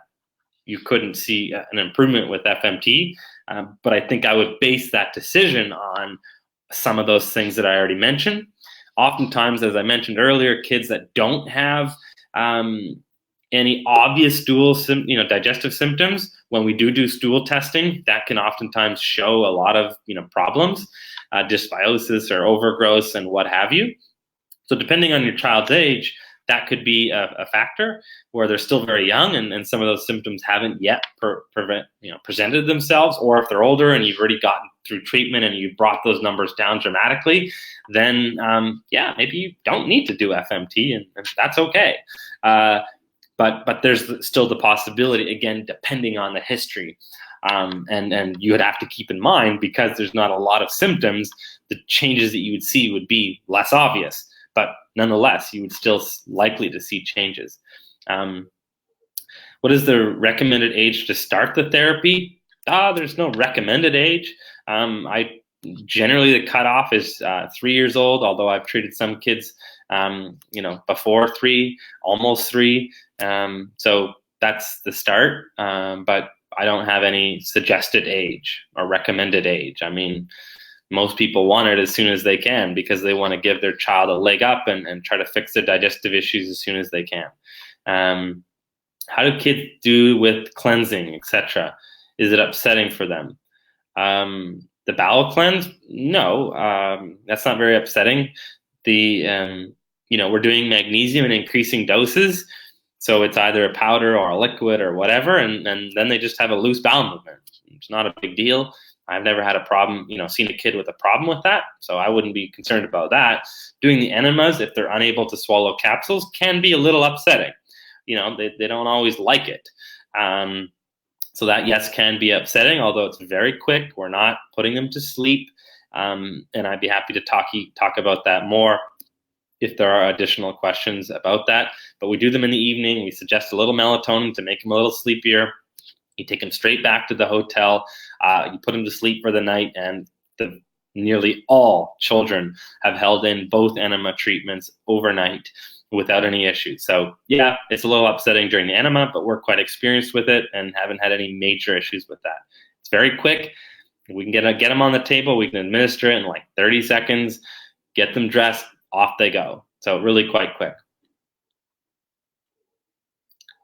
you couldn't see an improvement with FMT, but I think I would base that decision on some of those things that I already mentioned. Oftentimes, as I mentioned earlier, kids that don't have any obvious digestive symptoms, when we do stool testing, that can oftentimes show a lot of problems, dysbiosis or overgrowth and what have you. So depending on your child's age, that could be a factor where they're still very young and some of those symptoms haven't yet presented themselves, or if they're older and you've already gotten through treatment and you've brought those numbers down dramatically, then maybe you don't need to do FMT, and that's okay. But there's still the possibility, again, depending on the history. And you would have to keep in mind, because there's not a lot of symptoms, the changes that you would see would be less obvious. But nonetheless, you would still likely to see changes. What is the recommended age to start the therapy? There's no recommended age. Generally, the cutoff is 3 years old, although I've treated some kids before 3, almost 3. So that's the start. But I don't have any suggested age or recommended age. I mean, most people want it as soon as they can because they want to give their child a leg up and try to fix their digestive issues as soon as they can. How do kids do with cleansing, etc.? Is it upsetting for them? The bowel cleanse? No, that's not very upsetting. We're doing magnesium in increasing doses. So it's either a powder or a liquid or whatever, and then they just have a loose bowel movement. It's not a big deal. I've never had a problem, seen a kid with a problem with that, so I wouldn't be concerned about that. Doing the enemas, if they're unable to swallow capsules, can be a little upsetting. They don't always like it. So that, yes, can be upsetting, although it's very quick. We're not putting them to sleep, and I'd be happy to talk about that more if there are additional questions about that. But we do them in the evening. We suggest a little melatonin to make them a little sleepier. You take them straight back to the hotel. You put them to sleep for the night, and nearly all children have held in both enema treatments overnight without any issues. So yeah, it's a little upsetting during the enema, but we're quite experienced with it and haven't had any major issues with that. It's very quick. We can get them on the table. We can administer it in like 30 seconds, get them dressed, off they go. So really quite quick.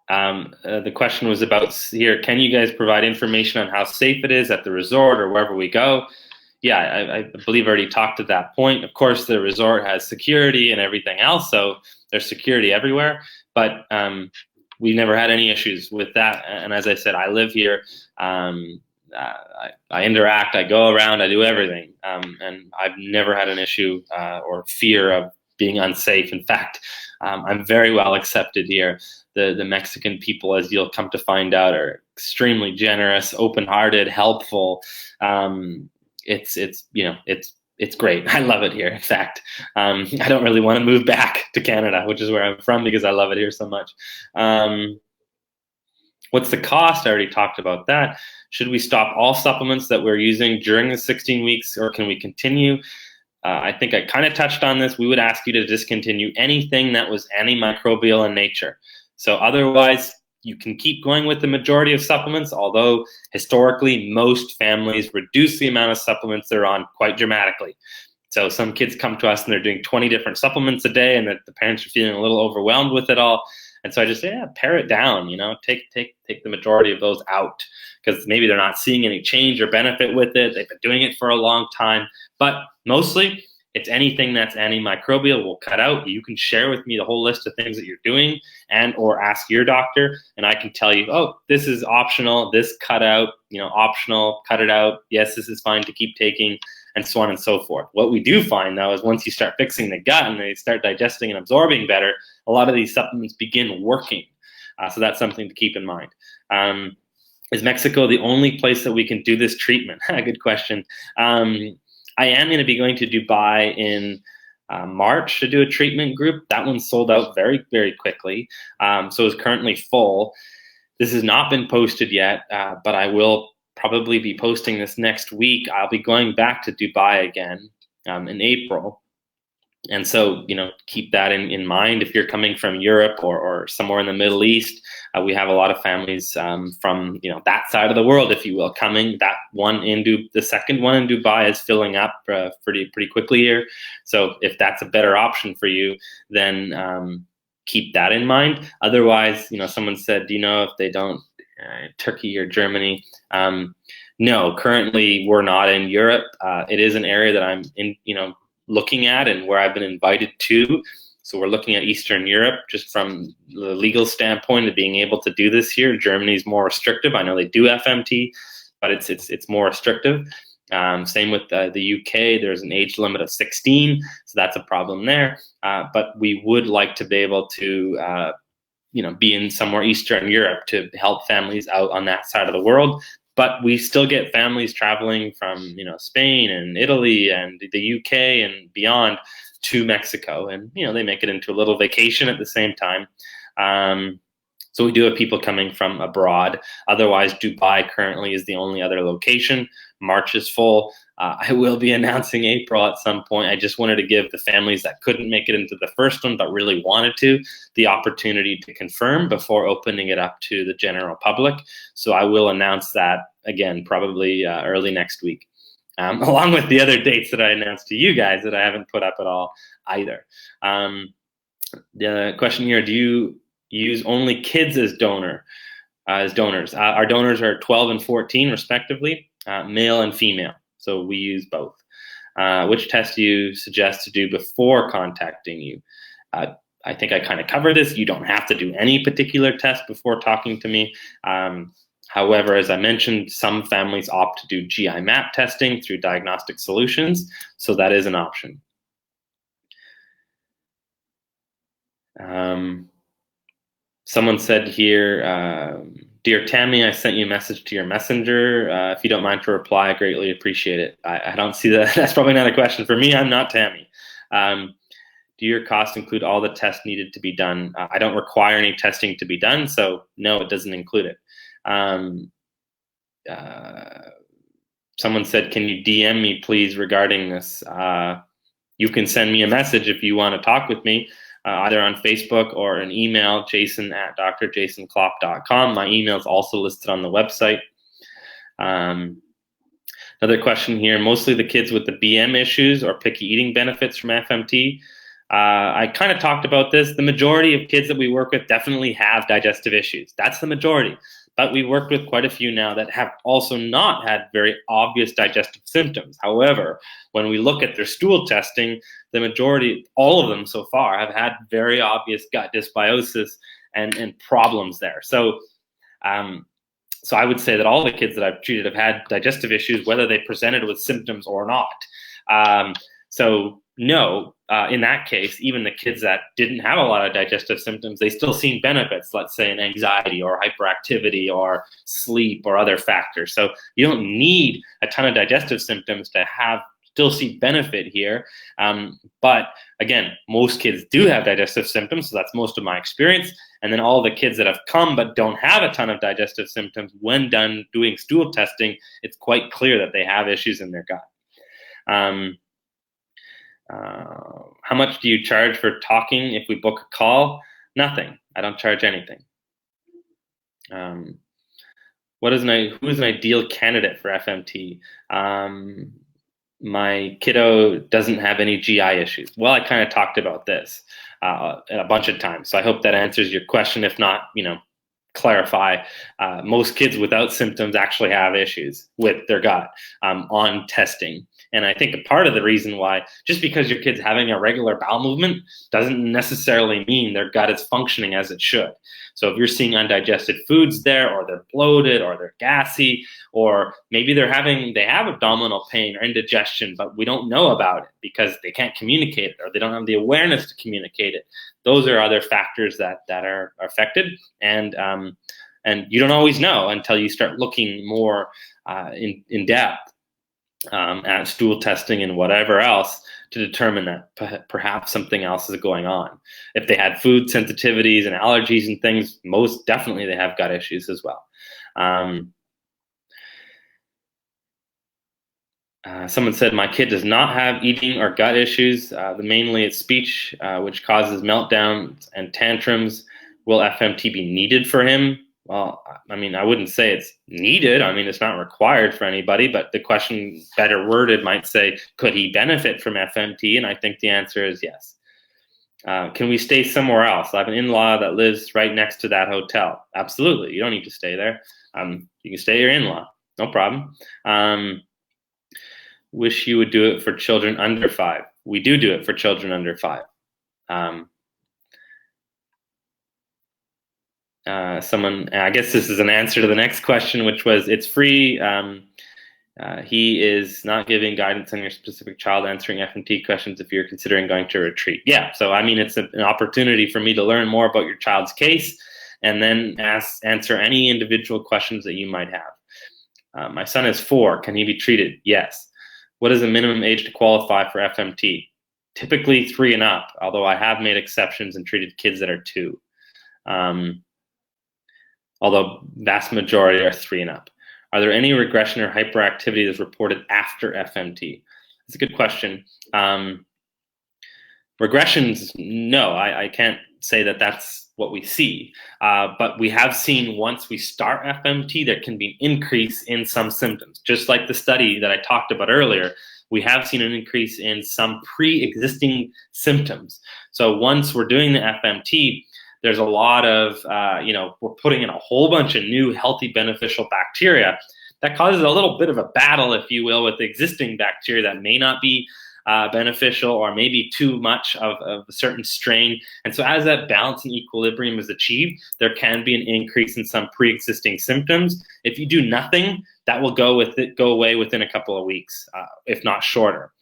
The question was about here, can you guys provide information on how safe it is at the resort or wherever we go? Yeah, I believe I already talked to that point. Of course, the resort has security and everything else, so there's security everywhere. But we've never had any issues with that. And as I said, I live here. I interact, I go around, I do everything. And I've never had an issue or fear of being unsafe. In fact, I'm very well accepted here. The Mexican people, as you'll come to find out, are extremely generous, open-hearted, helpful. It's It's great. I love it here. In fact, I don't really want to move back to Canada, which is where I'm from, because I love it here so much. What's the cost? I already talked about that. Should we stop all supplements that we're using during the 16 weeks, or can we continue? I think I kind of touched on this. We would ask you to discontinue anything that was antimicrobial in nature. So otherwise, you can keep going with the majority of supplements, although historically most families reduce the amount of supplements they're on quite dramatically. So some kids come to us and they're doing 20 different supplements a day, and the parents are feeling a little overwhelmed with it all. And so I just say, pare it down, take the majority of those out, because maybe they're not seeing any change or benefit with it. They've been doing it for a long time, but mostly it's anything that's antimicrobial we'll cut out. You can share with me the whole list of things that you're doing, and or ask your doctor, and I can tell you, oh, this is optional, this cut out, optional, cut it out. Yes, this is fine to keep taking, and so on and so forth. What we do find, though, is once you start fixing the gut and they start digesting and absorbing better, a lot of these supplements begin working. So that's something to keep in mind. Is Mexico the only place that we can do this treatment? Good question. I am going to be going to Dubai in March to do a treatment group. That one sold out very, very quickly. So it's currently full. This has not been posted yet, but I will probably be posting this next week. I'll be going back to Dubai again in April. And so, keep that in mind. If you're coming from Europe or somewhere in the Middle East, we have a lot of families from, that side of the world, if you will, coming. The second one in Dubai is filling up pretty quickly here. So if that's a better option for you, then keep that in mind. Otherwise, someone said, if they don't, Turkey or Germany? No, currently we're not in Europe. It is an area that I'm in, looking at, and where I've been invited to. So we're looking at Eastern Europe, just from the legal standpoint of being able to do this here. Germany's more restrictive. I know they do FMT, but it's more restrictive. Same with the UK. There's an age limit of 16, so that's a problem there. But we would like to be able to be in somewhere Eastern Europe to help families out on that side of the world. But we still get families traveling from, Spain and Italy and the UK and beyond to Mexico. And, they make it into a little vacation at the same time. So we do have people coming from abroad. Otherwise, Dubai currently is the only other location. March is full. I will be announcing April at some point. I just wanted to give the families that couldn't make it into the first one but really wanted to, the opportunity to confirm before opening it up to the general public. So I will announce that again, probably early next week, along with the other dates that I announced to you guys that I haven't put up at all either. The question here, do you use only kids as donors? Our donors are 12 and 14 respectively, male and female. So we use both. Which test do you suggest to do before contacting you? I think I kind of covered this. You don't have to do any particular test before talking to me. However, as I mentioned, some families opt to do GI map testing through Diagnostic Solutions. So that is an option. Someone said here, Dear Tammy, I sent you a message to your messenger. If you don't mind to reply, I greatly appreciate it. I don't see that. That's probably not a question for me. I'm not Tammy. Do your costs include all the tests needed to be done? I don't require any testing to be done, so no, it doesn't include it. Someone said, can you DM me, please, regarding this? You can send me a message if you want to talk with me. Either on Facebook or an email, jason@drjasonklop.com. My email is also listed on the website. Another question here, mostly the kids with the BM issues or picky eating benefits from FMT. I kind of talked about this. The majority of kids that we work with definitely have digestive issues. That's the majority. But we worked with quite a few now that have also not had very obvious digestive symptoms. However, when we look at their stool testing, the majority, all of them so far, have had very obvious gut dysbiosis and problems there. So I would say that all the kids that I've treated have had digestive issues, whether they presented with symptoms or not. So no, in that case, even the kids that didn't have a lot of digestive symptoms, they still seen benefits, let's say in anxiety or hyperactivity or sleep or other factors. So you don't need a ton of digestive symptoms to have still see benefit here. But again, most kids do have digestive symptoms, so that's most of my experience. And then all the kids that have come but don't have a ton of digestive symptoms, when done doing stool testing, it's quite clear that they have issues in their gut. How much do you charge for talking if we book a call? Nothing. I don't charge anything. Who is an ideal candidate for FMT? My kiddo doesn't have any GI issues. Well, I kind of talked about this a bunch of times, so I hope that answers your question. If not, clarify. Most kids without symptoms actually have issues with their gut on testing. And I think a part of the reason why, just because your kid's having a regular bowel movement doesn't necessarily mean their gut is functioning as it should. So if you're seeing undigested foods there, or they're bloated, or they're gassy, or maybe they have abdominal pain or indigestion, but we don't know about it because they can't communicate it, or they don't have the awareness to communicate it. Those are other factors that are affected, and you don't always know until you start looking more in depth at stool testing and whatever else to determine that perhaps something else is going on. If they had food sensitivities and allergies and things, most definitely they have gut issues as well. Someone said, my kid does not have eating or gut issues. Mainly it's speech, which causes meltdowns and tantrums. Will FMT be needed for him? Well, I mean, I wouldn't say it's needed. I mean, it's not required for anybody, but the question, better worded, might say, could he benefit from FMT? And I think the answer is yes. Can we stay somewhere else? I have an in-law that lives right next to that hotel. Absolutely. You don't need to stay there. You can stay at your in-law. No problem. Wish you would do it for children under 5. We do it for children under 5. I guess this is an answer to the next question, which was, it's free. He is not giving guidance on your specific child, answering FMT questions if you're considering going to a retreat. Yeah, so I mean, it's an opportunity for me to learn more about your child's case and then answer any individual questions that you might have. My son is 4. Can he be treated? Yes. What is the minimum age to qualify for FMT? Typically 3 and up, although I have made exceptions and treated kids that are 2. Although vast majority are 3 and up. Are there any regression or hyperactivity that's reported after FMT? That's a good question. Regressions, no, I can't say that that's what we see. But we have seen once we start FMT, there can be an increase in some symptoms. Just like the study that I talked about earlier, we have seen an increase in some pre-existing symptoms. So once we're doing the FMT, there's a lot of, we're putting in a whole bunch of new healthy beneficial bacteria that causes a little bit of a battle, if you will, with the existing bacteria that may not be beneficial, or maybe too much of a certain strain. And so as that balance and equilibrium is achieved, there can be an increase in some pre-existing symptoms. If you do nothing, that will go away within a couple of weeks, if not shorter.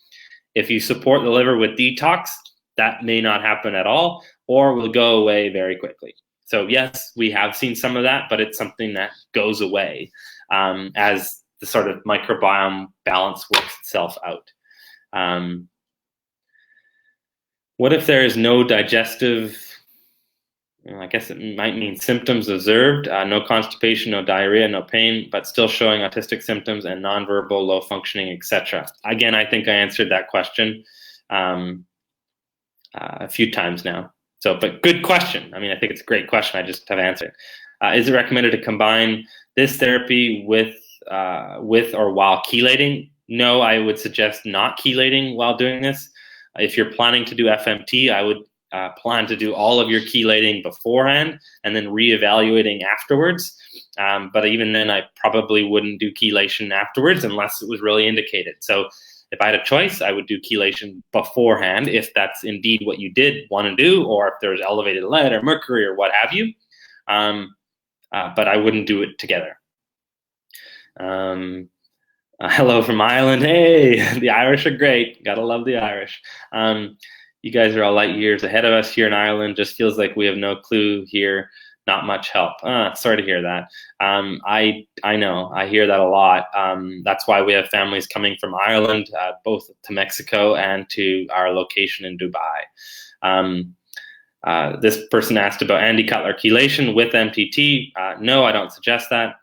If you support the liver with detox, that may not happen at all, or will go away very quickly. So yes, we have seen some of that, but it's something that goes away as the sort of microbiome balance works itself out. What if there is no digestive, I guess it might mean symptoms observed, no constipation, no diarrhea, no pain, but still showing autistic symptoms and nonverbal, low functioning, etc. Again, I think I answered that question a few times now. But good question. I mean, I think it's a great question. I just have answered. Is it recommended to combine this therapy with or while chelating? No, I would suggest not chelating while doing this. If you're planning to do FMT, I would plan to do all of your chelating beforehand and then reevaluating afterwards. But even then, I probably wouldn't do chelation afterwards unless it was really indicated. So if I had a choice, I would do chelation beforehand if that's indeed what you did want to do, or if there's elevated lead or mercury or what have you. But I wouldn't do it together. Hello from Ireland. Hey, the Irish are great. Gotta love the Irish. You guys are all light years ahead of us here in Ireland. Just feels like we have no clue here. not much help. Sorry to hear that. I know, I hear that a lot. That's why we have families coming from Ireland, both to Mexico and to our location in Dubai. This person asked about Andy Cutler chelation with MTT. No, I don't suggest that.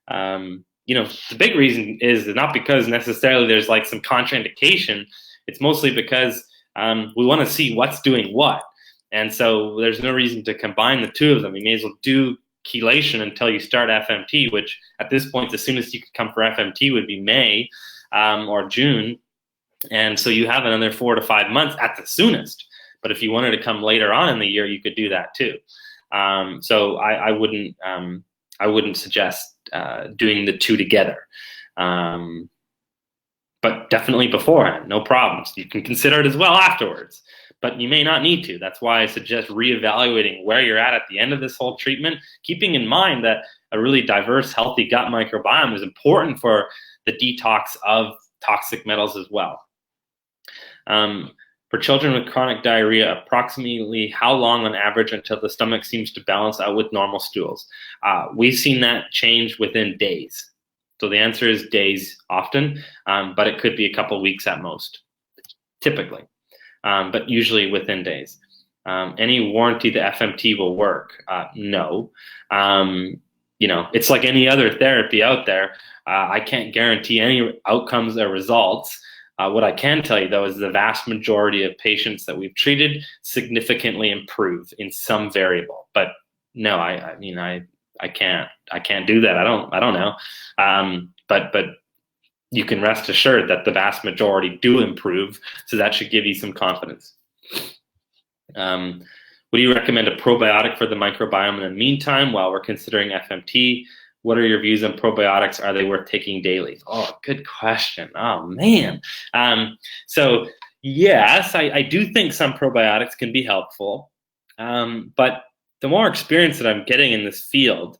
The big reason is not because necessarily there's like some contraindication. It's mostly because we want to see what's doing what. And so there's no reason to combine the two of them. You may as well do chelation until you start FMT, which at this point, the soonest you could come for FMT would be May or June. And so you have another 4 to 5 months at the soonest. But if you wanted to come later on in the year, you could do that too. So I wouldn't suggest doing the two together. But definitely beforehand, no problems. You can consider it as well afterwards, but you may not need to. That's why I suggest reevaluating where you're at the end of this whole treatment, keeping in mind that a really diverse, healthy gut microbiome is important for the detox of toxic metals as well. For children with chronic diarrhea, approximately how long on average until the stomach seems to balance out with normal stools? We've seen that change within days. So the answer is days often, but it could be a couple weeks at most, typically, but usually within days. Any warranty the FMT will work? No. It's like any other therapy out there. I can't guarantee any outcomes or results. What I can tell you, though, is the vast majority of patients that we've treated significantly improve in some variable. But no, I can't do that. I don't know. But you can rest assured that the vast majority do improve. So that should give you some confidence. Would you recommend a probiotic for the microbiome in the meantime while we're considering FMT? What are your views on probiotics? Are they worth taking daily? Oh, good question. Oh, man. So yes, I do think some probiotics can be helpful. But the more experience that I'm getting in this field,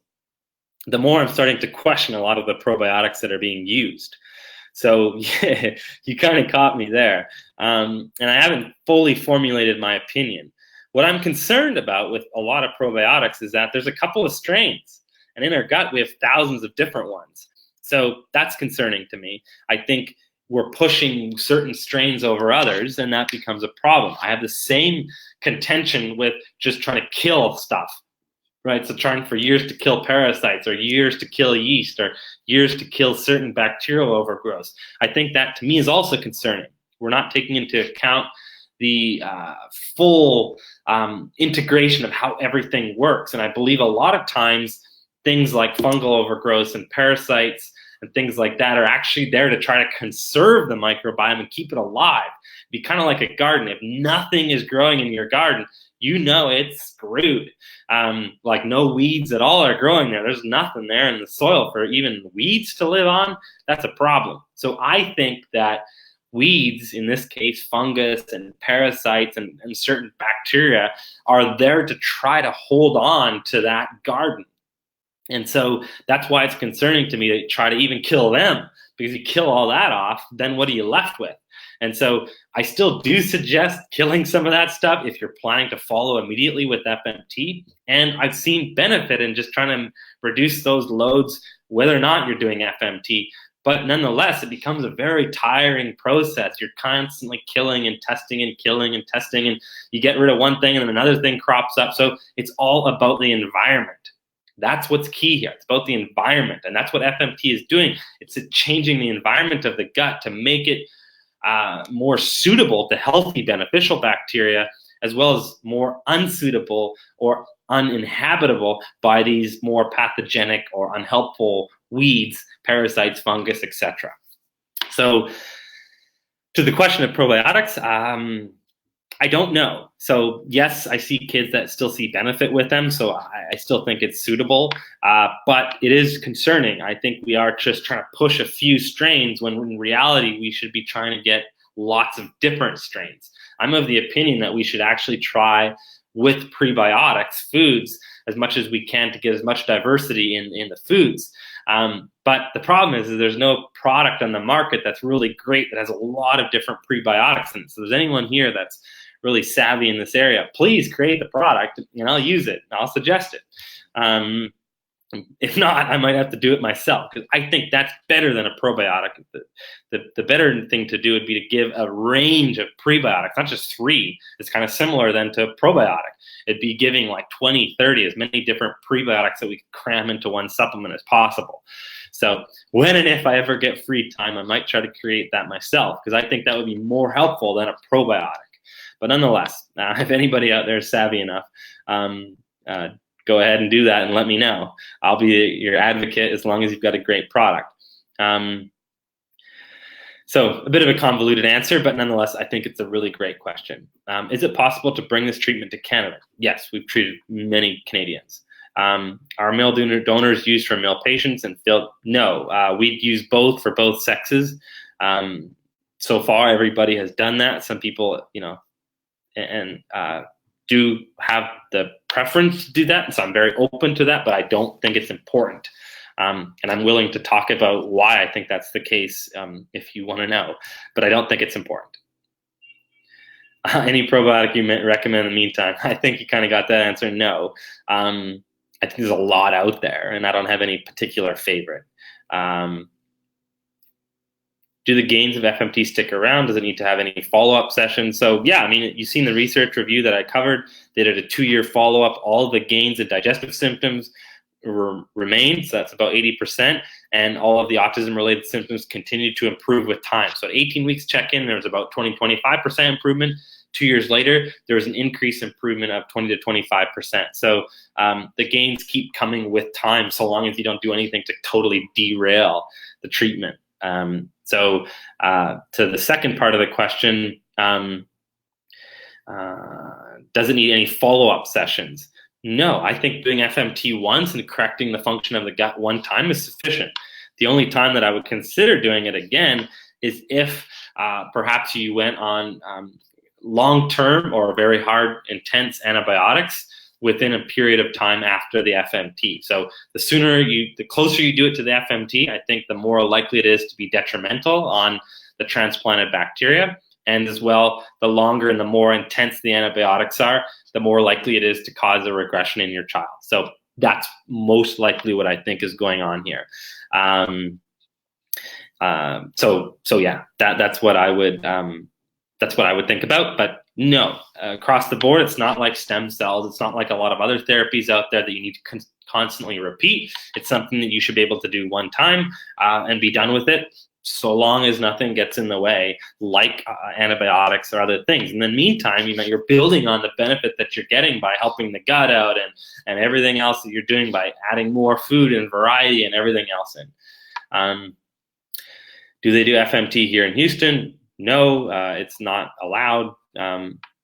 the more I'm starting to question a lot of the probiotics that are being used. So yeah, you kind of caught me there. And I haven't fully formulated my opinion. What I'm concerned about with a lot of probiotics is that there's a couple of strains. And in our gut, we have thousands of different ones. So that's concerning to me. I think we're pushing certain strains over others, and that becomes a problem. I have the same contention with just trying to kill stuff, right? So trying for years to kill parasites or years to kill yeast or years to kill certain bacterial overgrowths. I think that to me is also concerning. We're not taking into account the full integration of how everything works. And I believe a lot of times things like fungal overgrowths and parasites and things like that are actually there to try to conserve the microbiome and keep it alive. Be kind of like a garden. If nothing is growing in your garden, you know it's screwed. Like no weeds at all are growing there. There's nothing there in the soil for even weeds to live on. That's a problem. So I think that weeds, in this case fungus and parasites and certain bacteria, are there to try to hold on to that garden. And so that's why it's concerning to me to try to even kill them, because you kill all that off, then what are you left with? And so I still do suggest killing some of that stuff if you're planning to follow immediately with FMT. And I've seen benefit in just trying to reduce those loads, whether or not you're doing FMT. But nonetheless, it becomes a very tiring process. You're constantly killing and testing and killing and testing, and you get rid of one thing and then another thing crops up. So it's all about the environment. That's what's key here. It's about the environment, and that's what FMT is doing. It's changing the environment of the gut to make it more suitable to healthy, beneficial bacteria, as well as more unsuitable or uninhabitable by these more pathogenic or unhelpful weeds, parasites, fungus, etc. So to the question of probiotics, I don't know. So yes, I see kids that still see benefit with them, so I still think it's suitable, but it is concerning. I think we are just trying to push a few strains when in reality we should be trying to get lots of different strains. I'm of the opinion that we should actually try with prebiotics foods as much as we can to get as much diversity in the foods. But the problem is there's no product on the market that's really great that has a lot of different prebiotics in it. So if there's anyone here that's really savvy in this area, please create the product and I'll use it and I'll suggest it. If not, I might have to do it myself, because I think that's better than a probiotic. The better thing to do would be to give a range of prebiotics, not just 3. It's kind of similar then to a probiotic. It'd be giving like 20, 30, as many different prebiotics that we could cram into one supplement as possible. So when and if I ever get free time, I might try to create that myself, because I think that would be more helpful than a probiotic. But nonetheless, if anybody out there is savvy enough, go ahead and do that and let me know. I'll be your advocate as long as you've got a great product. So a bit of a convoluted answer, but nonetheless, I think it's a really great question. Is it possible to bring this treatment to Canada? Yes, we've treated many Canadians. Are male donors used for male patients? And no, we'd use both for both sexes. So far, everybody has done that. Some people, do have the preference to do that, and so I'm very open to that, but I don't think it's important. And I'm willing to talk about why I think that's the case if you want to know, but I don't think it's important. Any probiotic you recommend in the meantime? I think you kind of got that answer. No. I think there's a lot out there, and I don't have any particular favorite. Do the gains of FMT stick around? Does it need to have any follow-up sessions? So yeah, I mean, you've seen the research review that I covered. They did a 2-year follow-up. All the gains in digestive symptoms remained, so that's about 80%, and all of the autism-related symptoms continued to improve with time. So at 18 weeks check-in, there was about 20-25% improvement. 2 years later, there was an increased improvement of 20 to 25%. So the gains keep coming with time, so long as you don't do anything to totally derail the treatment. So to the second part of the question, does it need any follow-up sessions? No, I think doing FMT once and correcting the function of the gut one time is sufficient. The only time that I would consider doing it again is if perhaps you went on long-term or very hard, intense antibiotics within a period of time after the FMT. So the closer you do it to the FMT, I think the more likely it is to be detrimental on the transplanted bacteria. And as well, the longer and the more intense the antibiotics are, the more likely it is to cause a regression in your child. So that's most likely what I think is going on here. So yeah, that's what I would think about. But no, across the board, it's not like stem cells. It's not like a lot of other therapies out there that you need to constantly repeat. It's something that you should be able to do one time and be done with it, so long as nothing gets in the way, like antibiotics or other things. In the meantime, you're building on the benefit that you're getting by helping the gut out and everything else that you're doing by adding more food and variety and everything else in. Do they do FMT here in Houston? No, it's not allowed.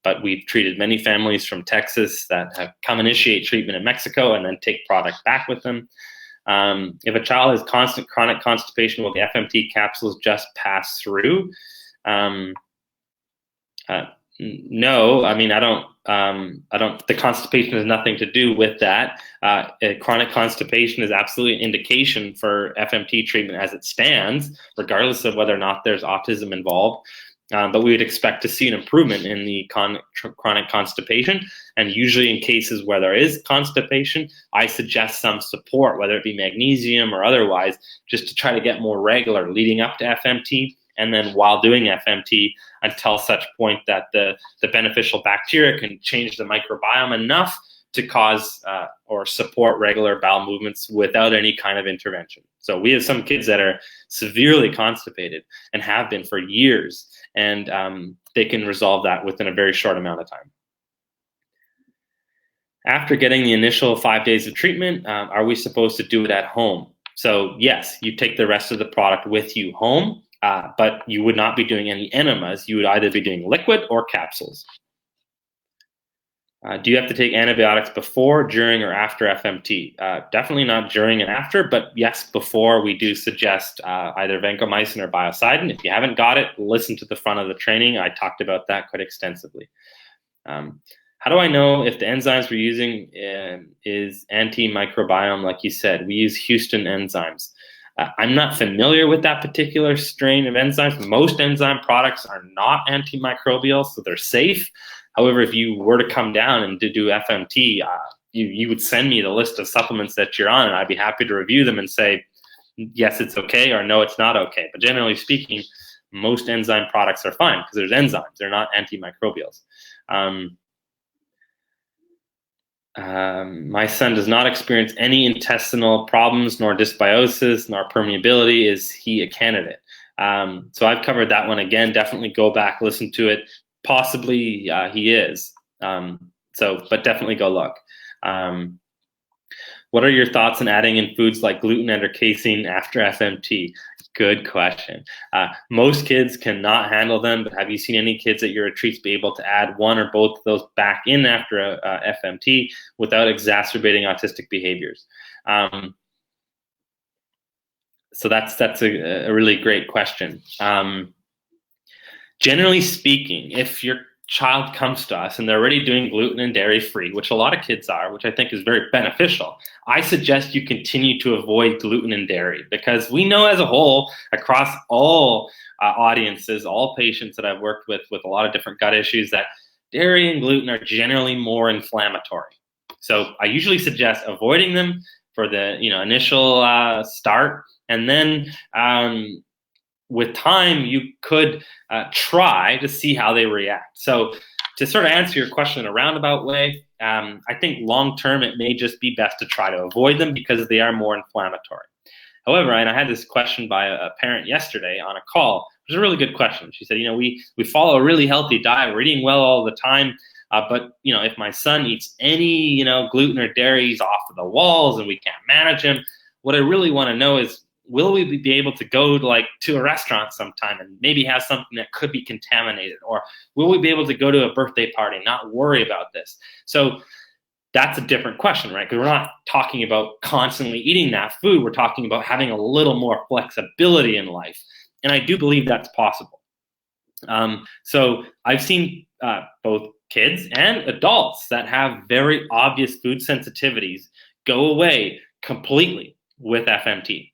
But we've treated many families from Texas that have come initiate treatment in Mexico and then take product back with them. If a child has constant chronic constipation, will the FMT capsules just pass through? No, I mean, I don't, the constipation has nothing to do with that. Chronic constipation is absolutely an indication for FMT treatment as it stands, regardless of whether or not there's autism involved. But we would expect to see an improvement in the chronic constipation. And usually in cases where there is constipation, I suggest some support, whether it be magnesium or otherwise, just to try to get more regular leading up to FMT. And then while doing FMT, until such point that the beneficial bacteria can change the microbiome enough to cause or support regular bowel movements without any kind of intervention. So we have some kids that are severely constipated and have been for years, and they can resolve that within a very short amount of time. After getting the initial 5 days of treatment, are we supposed to do it at home? So yes, you take the rest of the product with you home, but you would not be doing any enemas. You would either be doing liquid or capsules. Do you have to take antibiotics before, during, or after FMT? Definitely not during and after, but yes, before we do suggest either vancomycin or biocidin. If you haven't got it, listen to the front of the training. I talked about that quite extensively. How do I know if the enzymes we're using is antimicrobiome, like you said? We use Houston enzymes. I'm not familiar with that particular strain of enzymes. Most enzyme products are not antimicrobial, so they're safe. However, if you were to come down and to do FMT, you would send me the list of supplements that you're on, and I'd be happy to review them and say, yes, it's okay, or no, it's not okay. But generally speaking, most enzyme products are fine because there's enzymes. They're not antimicrobials. My son does not experience any intestinal problems, nor dysbiosis, nor permeability. Is he a candidate? So I've covered that one again. Definitely go back, listen to it. Possibly he is. But definitely go look. What are your thoughts on adding in foods like gluten and or casein after FMT? Good question. Most kids cannot handle them, but have you seen any kids at your retreats be able to add one or both of those back in after a FMT without exacerbating autistic behaviors? So that's a really great question. Generally speaking, if your child comes to us and they're already doing gluten and dairy free, which a lot of kids are, which I think is very beneficial, I suggest you continue to avoid gluten and dairy, because we know as a whole across all audiences, all patients that I've worked with a lot of different gut issues, that dairy and gluten are generally more inflammatory. So I usually suggest avoiding them for the initial start, and then with time, you could try to see how they react. So to sort of answer your question in a roundabout way, I think long-term, it may just be best to try to avoid them because they are more inflammatory. However, and I had this question by a parent yesterday on a call, which is a really good question. She said, we follow a really healthy diet. We're eating well all the time. But if my son eats any, gluten or dairy, he's off of the walls and we can't manage him. What I really want to know is, will we be able to go to a restaurant sometime and maybe have something that could be contaminated? Or will we be able to go to a birthday party and not worry about this? So that's a different question, right? Because we're not talking about constantly eating that food. We're talking about having a little more flexibility in life. And I do believe that's possible. So I've seen both kids and adults that have very obvious food sensitivities go away completely with FMT.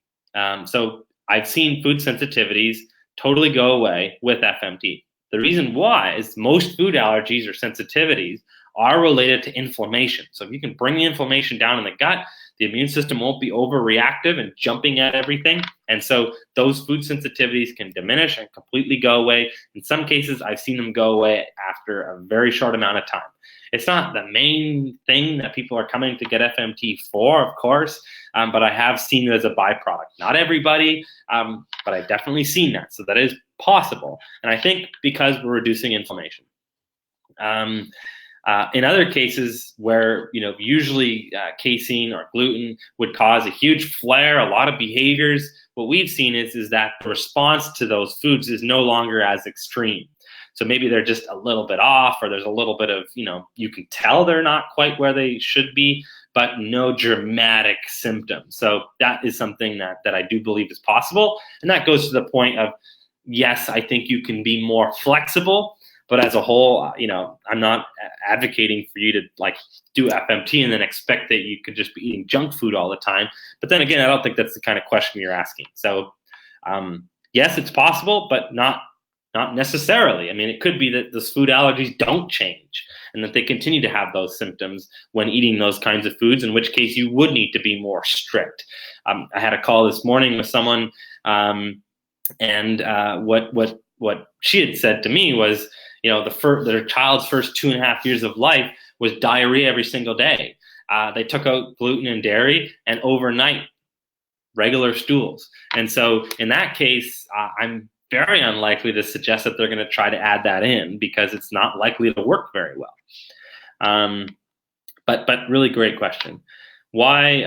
So I've seen food sensitivities totally go away with FMT. The reason why is most food allergies or sensitivities are related to inflammation. So if you can bring the inflammation down in the gut, the immune system won't be overreactive and jumping at everything. And so those food sensitivities can diminish and completely go away. In some cases, I've seen them go away after a very short amount of time. It's not the main thing that people are coming to get FMT for, of course, but I have seen it as a byproduct. Not everybody, but I've definitely seen that. So that is possible. And I think because we're reducing inflammation. In other cases where, usually casein or gluten would cause a huge flare, a lot of behaviors, what we've seen is that the response to those foods is no longer as extreme. So maybe they're just a little bit off, or there's a little bit of, you can tell they're not quite where they should be, but no dramatic symptoms. So that is something that I do believe is possible. And that goes to the point of, yes, I think you can be more flexible, but as a whole, I'm not advocating for you to do FMT and then expect that you could just be eating junk food all the time. But then again, I don't think that's the kind of question you're asking. So yes, it's possible, but not necessarily. I mean, it could be that those food allergies don't change and that they continue to have those symptoms when eating those kinds of foods, in which case you would need to be more strict. I had a call this morning with someone, and what she had said to me was, their child's first 2.5 years of life was diarrhea every single day. They took out gluten and dairy, and overnight, regular stools. And so in that case, I'm very unlikely to suggest that they're going to try to add that in, because it's not likely to work very well. But really great question. Why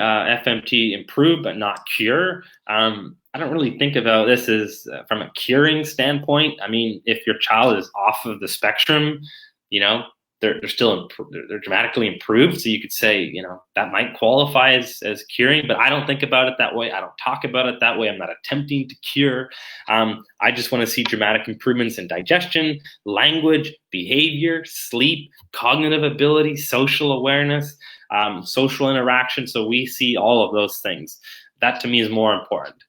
FMT improve but not cure? I don't really think about this as from a curing standpoint. I mean, if your child is off of the spectrum, they're still they're dramatically improved. So you could say, that might qualify as curing, but I don't think about it that way. I don't talk about it that way. I'm not attempting to cure. I just want to see dramatic improvements in digestion, language, behavior, sleep, cognitive ability, social awareness, social interaction. So we see all of those things. That to me is more important.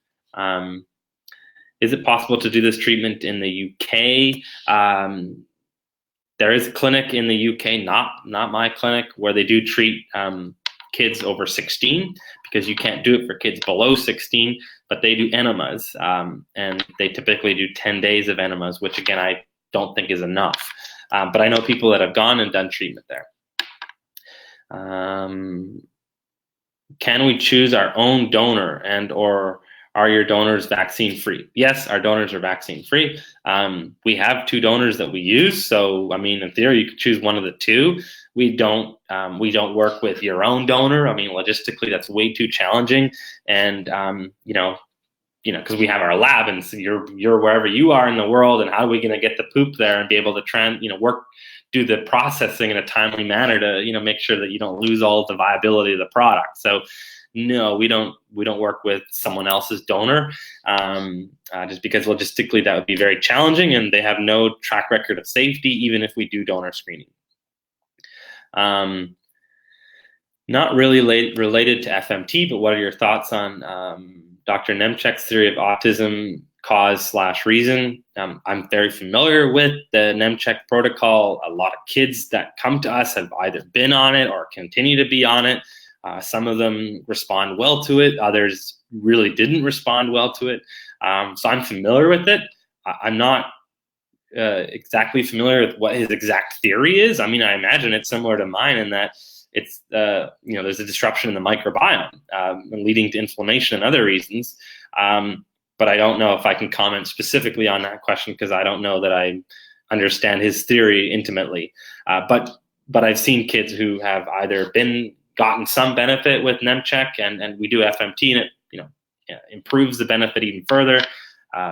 Is it possible to do this treatment in the UK? There is a clinic in the UK, not my clinic, where they do treat kids over 16, because you can't do it for kids below 16, but they do enemas, and they typically do 10 days of enemas, which again, I don't think is enough. But I know people that have gone and done treatment there. Can we choose our own donor, and or are your donors vaccine free? Yes, our donors are vaccine free. We have 2 donors that we use. So, I mean, in theory, you could choose one of the 2. We don't work with your own donor. I mean, logistically, that's way too challenging. And, because we have our lab, and so you're wherever you are in the world, and how are we going to get the poop there and be able to do the processing in a timely manner to, make sure that you don't lose all the viability of the product. So no, we don't work with someone else's donor, just because logistically that would be very challenging, and they have no track record of safety, even if we do donor screening. Not really related to FMT, but what are your thoughts on Dr. Nemchek's theory of autism cause/reason? I'm very familiar with the Nemchek protocol. A lot of kids that come to us have either been on it or continue to be on it. Some of them respond well to it. Others really didn't respond well to it. So I'm familiar with it. I'm not exactly familiar with what his exact theory is. I mean, I imagine it's similar to mine in that it's, there's a disruption in the microbiome and leading to inflammation and other reasons. But I don't know if I can comment specifically on that question, because I don't know that I understand his theory intimately. But I've seen kids who have either gotten some benefit with Nemchek, and we do FMT, and it improves the benefit even further.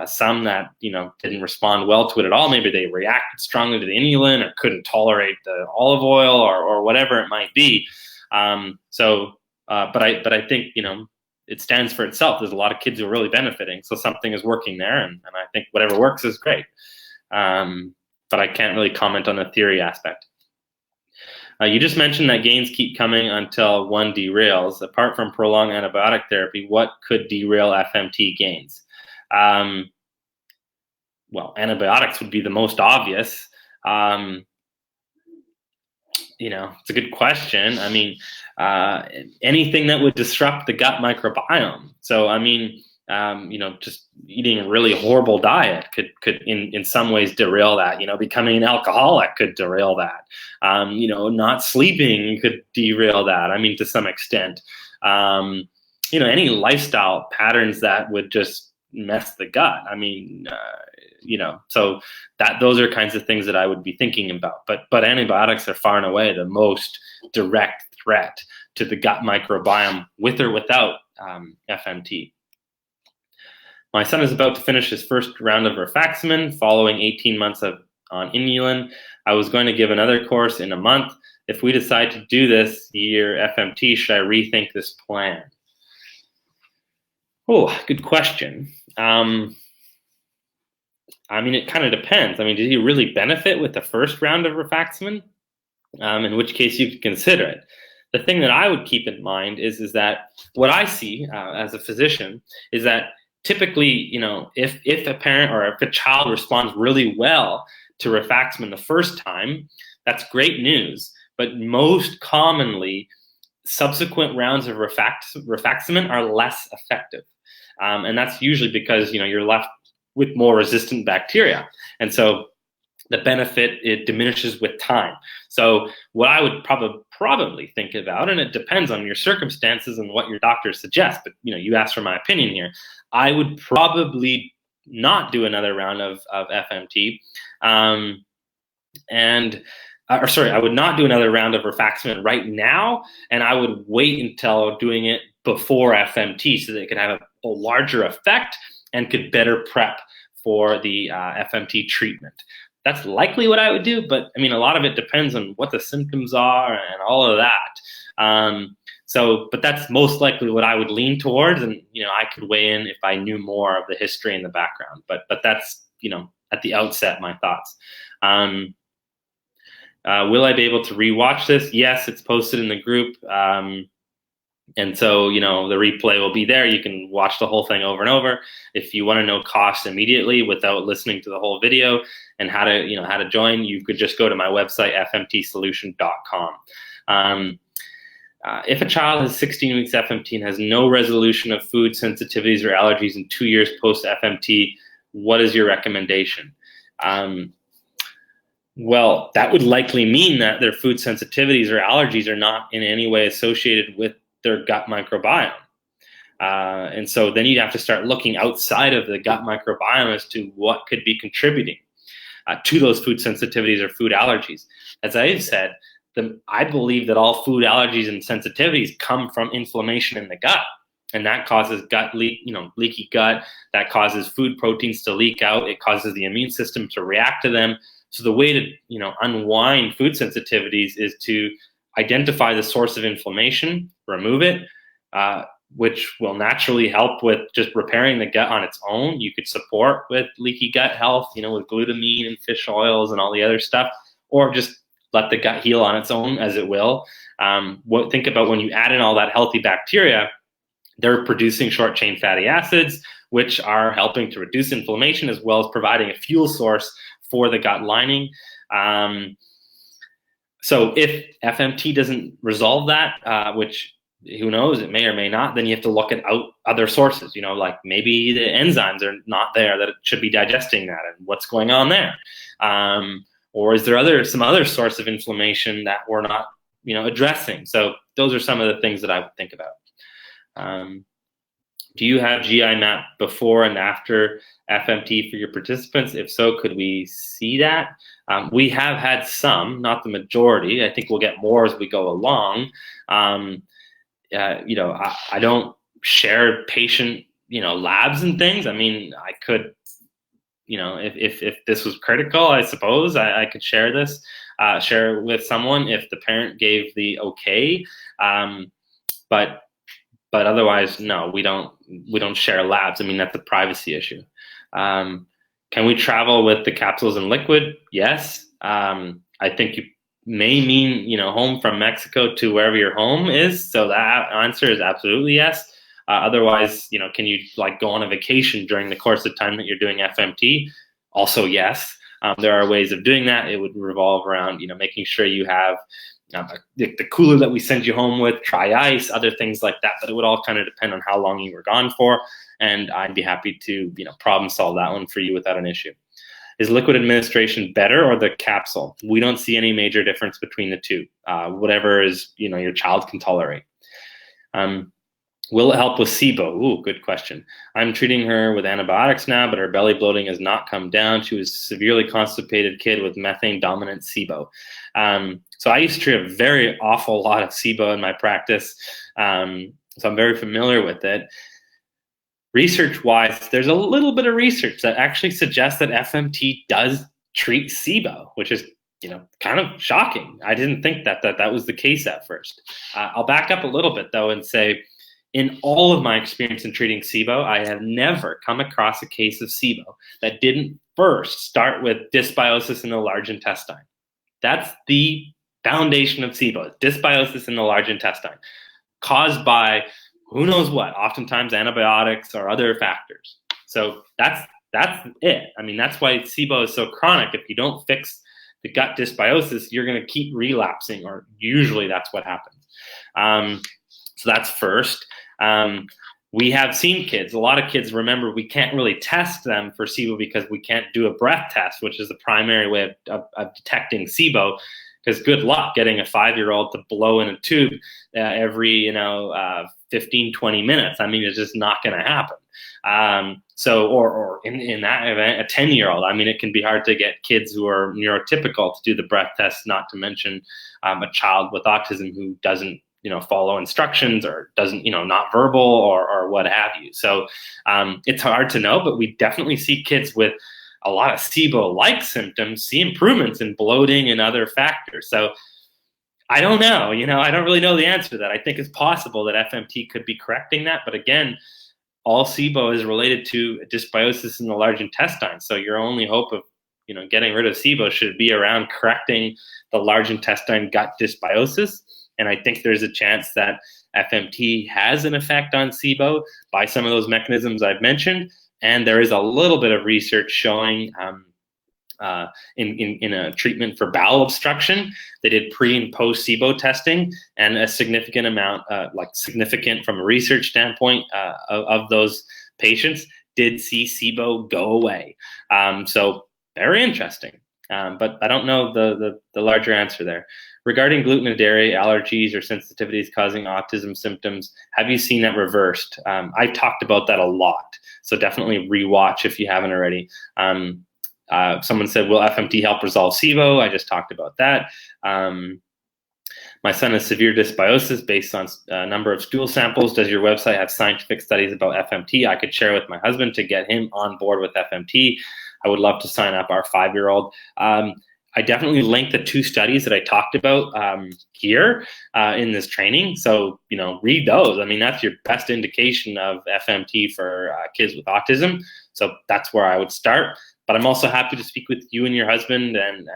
Some that didn't respond well to it at all. Maybe they reacted strongly to the inulin, or couldn't tolerate the olive oil, or whatever it might be. But I think it stands for itself. There's a lot of kids who are really benefiting, so something is working there, and I think whatever works is great. But I can't really comment on the theory aspect. You just mentioned that gains keep coming until one derails. Apart from prolonged antibiotic therapy, what could derail FMT gains? Well, antibiotics would be the most obvious. It's a good question. I mean, anything that would disrupt the gut microbiome. So, I mean, just eating a really horrible diet could in some ways derail that. Becoming an alcoholic could derail that. Not sleeping could derail that. I mean, to some extent. Any lifestyle patterns that would just mess the gut. I mean, so those are kinds of things that I would be thinking about. But antibiotics are far and away the most direct threat to the gut microbiome, with or without FMT. My son is about to finish his first round of rifaximin following 18 months on inulin. I was going to give another course in a month. If we decide to do this year FMT, should I rethink this plan? Oh, good question. I mean, it kind of depends. I mean, did he really benefit with the first round of rifaximin? In which case you could consider it. The thing that I would keep in mind is that what I see as a physician is that typically, if a parent or if a child responds really well to rifaximin the first time, that's great news. But most commonly, subsequent rounds of rifaximin are less effective. And that's usually because, you're left with more resistant bacteria. And so the benefit, it diminishes with time. So what I would probably think about, and it depends on your circumstances and what your doctor suggests, but you asked for my opinion here, I would probably not do another round of FMT. I would not do another round of rifaximin right now, and I would wait until doing it before FMT so that it could have a larger effect and could better prep for the FMT treatment. That's likely what I would do, but I mean, a lot of it depends on what the symptoms are and all of that. But that's most likely what I would lean towards, and I could weigh in if I knew more of the history and the background. But that's at the outset my thoughts. Will I be able to rewatch this? Yes, it's posted in the group. And so, the replay will be there. You can watch the whole thing over and over. If you want to know costs immediately without listening to the whole video and how to join, you could just go to my website, fmtsolution.com. If a child has 16 weeks FMT and has no resolution of food sensitivities or allergies in 2 years post FMT, what is your recommendation? Well, that would likely mean that their food sensitivities or allergies are not in any way associated with their gut microbiome. And so then you'd have to start looking outside of the gut microbiome as to what could be contributing to those food sensitivities or food allergies. As I've said, I believe that all food allergies and sensitivities come from inflammation in the gut. And that causes leaky gut. That causes food proteins to leak out. It causes the immune system to react to them. So the way to, unwind food sensitivities is to identify the source of inflammation, remove it, which will naturally help with just repairing the gut on its own. You could support with leaky gut health, with glutamine and fish oils and all the other stuff, or just let the gut heal on its own as it will. Think about when you add in all that healthy bacteria, they're producing short-chain fatty acids, which are helping to reduce inflammation as well as providing a fuel source for the gut lining. So if FMT doesn't resolve that, which who knows, it may or may not, then you have to look at other sources, like maybe the enzymes are not there that it should be digesting that, and what's going on there. Or is there some other source of inflammation that we're not, addressing? So those are some of the things that I would think about. Do you have GI map before and after FMT for your participants? If so, could we see that? We have had some, not the majority. I think we'll get more as we go along. I don't share patient, labs and things. I mean, I could, if this was critical, I suppose I could share this, share with someone if the parent gave the okay. But otherwise, no, we don't share labs. I mean, that's a privacy issue. Can we travel with the capsules and liquid? Yes. I think you may mean, home from Mexico to wherever your home is. So that answer is absolutely yes. Otherwise, can you go on a vacation during the course of time that you're doing FMT? Also, yes. There are ways of doing that. It would revolve around, making sure you have the cooler that we send you home with, dry ice, other things like that. But it would all kind of depend on how long you were gone for. And I'd be happy to, problem solve that one for you without an issue. Is liquid administration better or the capsule? We don't see any major difference between the two. Whatever is, your child can tolerate. Will it help with SIBO? Ooh, good question. I'm treating her with antibiotics now, but her belly bloating has not come down. She was a severely constipated kid with methane-dominant SIBO. So I used to treat a very awful lot of SIBO in my practice, so I'm very familiar with it. Research-wise, there's a little bit of research that actually suggests that FMT does treat SIBO, which is kind of shocking. I didn't think that was the case at first. I'll back up a little bit, though, and say, in all of my experience in treating SIBO, I have never come across a case of SIBO that didn't first start with dysbiosis in the large intestine. That's the foundation of SIBO, dysbiosis in the large intestine, caused by who knows what, oftentimes antibiotics or other factors. So that's it. I mean, that's why SIBO is so chronic. If you don't fix the gut dysbiosis, you're going to keep relapsing, or usually that's what happens. So that's first. We have seen kids, a lot of kids, remember, we can't really test them for SIBO because we can't do a breath test, which is the primary way of detecting SIBO, because good luck getting a 5-year-old to blow in a tube every, 15, 20 minutes. I mean, it's just not going to happen. Or in that event, a 10-year-old, I mean, it can be hard to get kids who are neurotypical to do the breath test, not to mention a child with autism who doesn't, follow instructions or doesn't, not verbal or what have you. So it's hard to know, but we definitely see kids with a lot of SIBO-like symptoms see improvements in bloating and other factors. So I don't know, I don't really know the answer to that. I think it's possible that FMT could be correcting that. But again, all SIBO is related to dysbiosis in the large intestine. So your only hope of, getting rid of SIBO should be around correcting the large intestine gut dysbiosis. And I think there's a chance that FMT has an effect on SIBO by some of those mechanisms I've mentioned, and there is a little bit of research showing in a treatment for bowel obstruction, they did pre and post SIBO testing, and a significant amount, like significant from a research standpoint, of those patients did see SIBO go away. So very interesting. But I don't know the larger answer there. Regarding gluten and dairy allergies or sensitivities causing autism symptoms, have you seen that reversed? I've talked about that a lot, so definitely rewatch if you haven't already. Someone said, will FMT help resolve SIBO? I just talked about that. My son has severe dysbiosis based on a number of stool samples. Does your website have scientific studies about FMT? I could share with my husband to get him on board with FMT. I would love to sign up our 5-year-old. I definitely linked the 2 studies that I talked about here in this training. So, read those. I mean, that's your best indication of FMT for kids with autism. So that's where I would start. But I'm also happy to speak with you and your husband and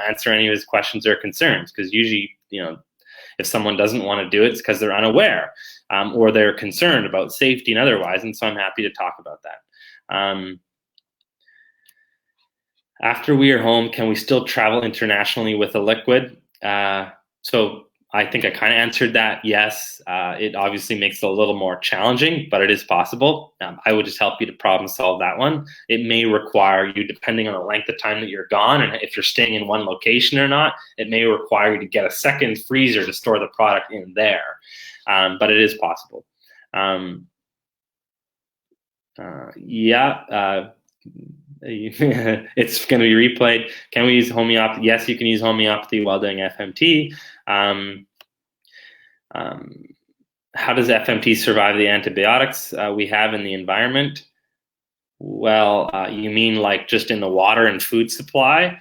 answer any of his questions or concerns, because usually, if someone doesn't want to do it, it's because they're unaware or they're concerned about safety and otherwise. And so I'm happy to talk about that. After we are home, can we still travel internationally with a liquid? So I think I kind of answered that. Yes, it obviously makes it a little more challenging, but it is possible. I would just help you to problem solve that one. It may require you, depending on the length of time that you're gone and if you're staying in one location or not, it may require you to get a second freezer to store the product in there. But it is possible. It's going to be replayed. Can we use homeopathy? Yes, you can use homeopathy while doing FMT. How does FMT survive the antibiotics we have in the environment? Well, you mean like just in the water and food supply?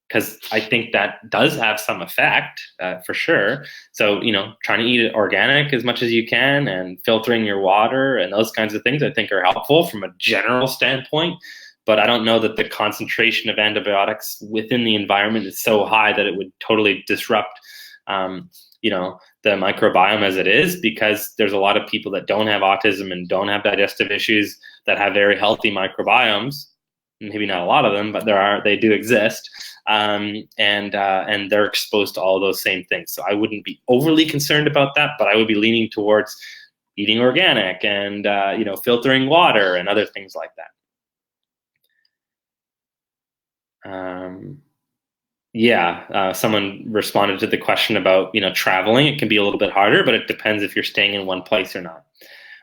Because I think that does have some effect for sure. So, trying to eat it organic as much as you can and filtering your water and those kinds of things I think are helpful from a general standpoint. But I don't know that the concentration of antibiotics within the environment is so high that it would totally disrupt, the microbiome as it is, because there's a lot of people that don't have autism and don't have digestive issues that have very healthy microbiomes. Maybe not a lot of them, but they do exist. And they're exposed to all those same things. So I wouldn't be overly concerned about that, but I would be leaning towards eating organic and, filtering water and other things like that. Someone responded to the question about, traveling. It can be a little bit harder, but it depends if you're staying in one place or not.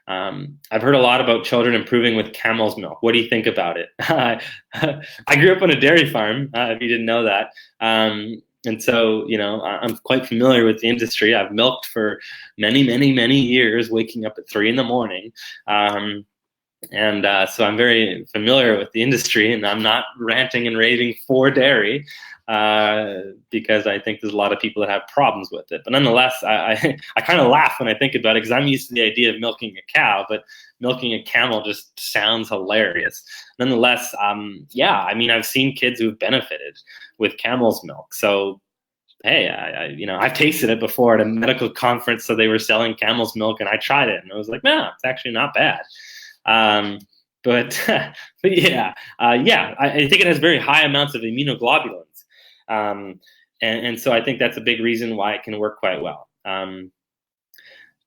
I've heard a lot about children improving with camel's milk. What do you think about it? I grew up on a dairy farm, if you didn't know that. And so, I'm quite familiar with the industry. I've milked for many, many, many years, waking up at 3 a.m. So I'm very familiar with the industry, and I'm not ranting and raving for dairy because I think there's a lot of people that have problems with it. But nonetheless, I kind of laugh when I think about it, because I'm used to the idea of milking a cow, but milking a camel just sounds hilarious. Nonetheless, I've seen kids who've benefited with camel's milk. So, hey, I've tasted it before at a medical conference. So they were selling camel's milk, and I tried it, and I was like, no, it's actually not bad. I think it has very high amounts of immunoglobulins. And so I think that's a big reason why it can work quite well.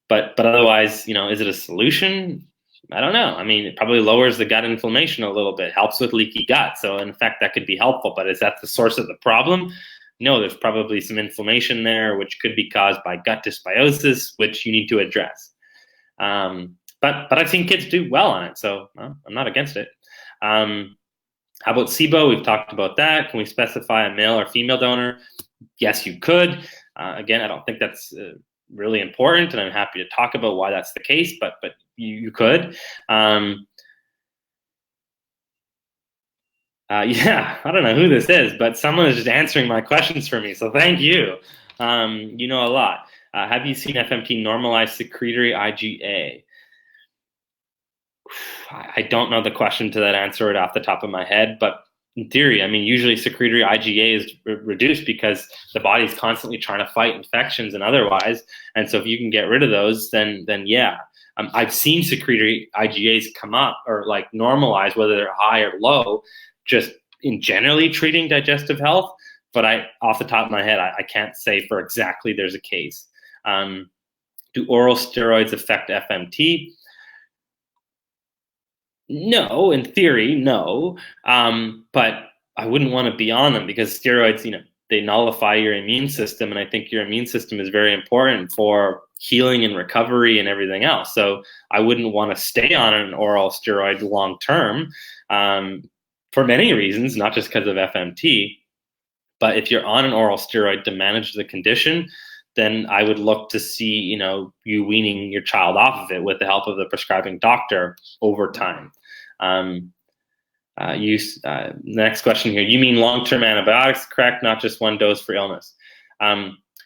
But otherwise, is it a solution? I don't know. I mean, it probably lowers the gut inflammation a little bit, helps with leaky gut. So in fact, that could be helpful, but is that the source of the problem? No, there's probably some inflammation there, which could be caused by gut dysbiosis, which you need to address. But I've seen kids do well on it, so I'm not against it. How about SIBO? We've talked about that. Can we specify a male or female donor? Yes, you could. Again, I don't think that's really important, and I'm happy to talk about why that's the case, but you could. I don't know who this is, but someone is just answering my questions for me, so thank you. You know a lot. Have you seen FMT normalize secretory IgA? I don't know the question to that answer right off the top of my head, but in theory, I mean, usually secretory IgA is reduced because the body's constantly trying to fight infections and otherwise. And so if you can get rid of those, then yeah. I've seen secretory IgAs come up or like normalize, whether they're high or low, just in generally treating digestive health. But off the top of my head, I can't say for exactly there's a case. Do oral steroids affect FMT? No, in theory, no. But I wouldn't want to be on them because steroids, they nullify your immune system. And I think your immune system is very important for healing and recovery and everything else. So I wouldn't want to stay on an oral steroid long term for many reasons, not just because of FMT. But if you're on an oral steroid to manage the condition, then I would look to see, you weaning your child off of it with the help of the prescribing doctor over time. The next question here, you mean long-term antibiotics, correct? Not just one dose for illness.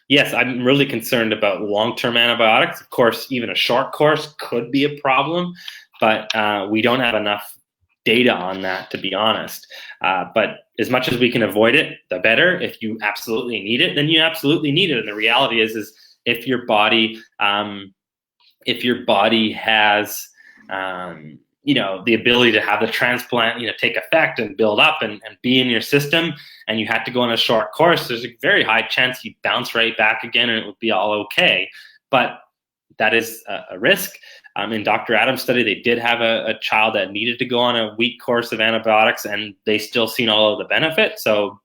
Yes, I'm really concerned about long-term antibiotics. Of course, even a short course could be a problem, but we don't have enough data on that, to be honest. But as much as we can avoid it, the better. If you absolutely need it, then you absolutely need it. And the reality is if your body has, the ability to have the transplant, take effect and build up and be in your system, and you had to go on a short course, there's a very high chance you bounce right back again and it would be all okay. But that is a risk. In Dr. Adams' study, they did have a child that needed to go on a week course of antibiotics, and they still seen all of the benefit. So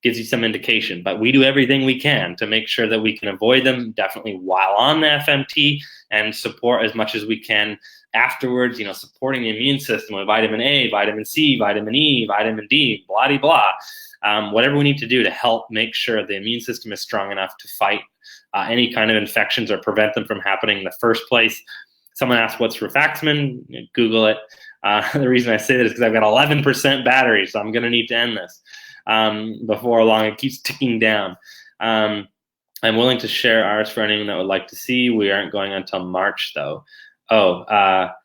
gives you some indication. But we do everything we can to make sure that we can avoid them, definitely while on the FMT, and support as much as we can afterwards, supporting the immune system with vitamin A, vitamin C, vitamin E, vitamin D, blah, blah, blah. Whatever we need to do to help make sure the immune system is strong enough to fight any kind of infections or prevent them from happening in the first place. Someone asked, what's rifaximin? Google it. The reason I say that is because I've got 11% battery, so I'm going to need to end this before long. It keeps ticking down. I'm willing to share ours for anyone that would like to see. We aren't going until March, though. I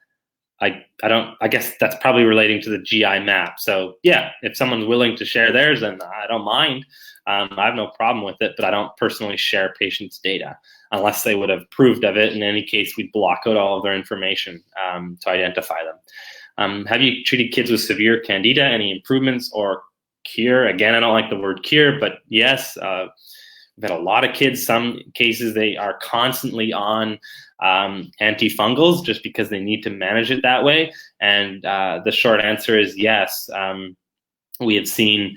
guess that's probably relating to the GI map. So yeah, if someone's willing to share theirs, then I don't mind. I have no problem with it, but I don't personally share patients' data unless they would have proved of it. In any case, we'd block out all of their information to identify them. Have you treated kids with severe candida? Any improvements or cure? Again, I don't like the word cure, but yes, we've had a lot of kids. Some cases they are constantly on antifungals just because they need to manage it that way. And the short answer is yes. We have seen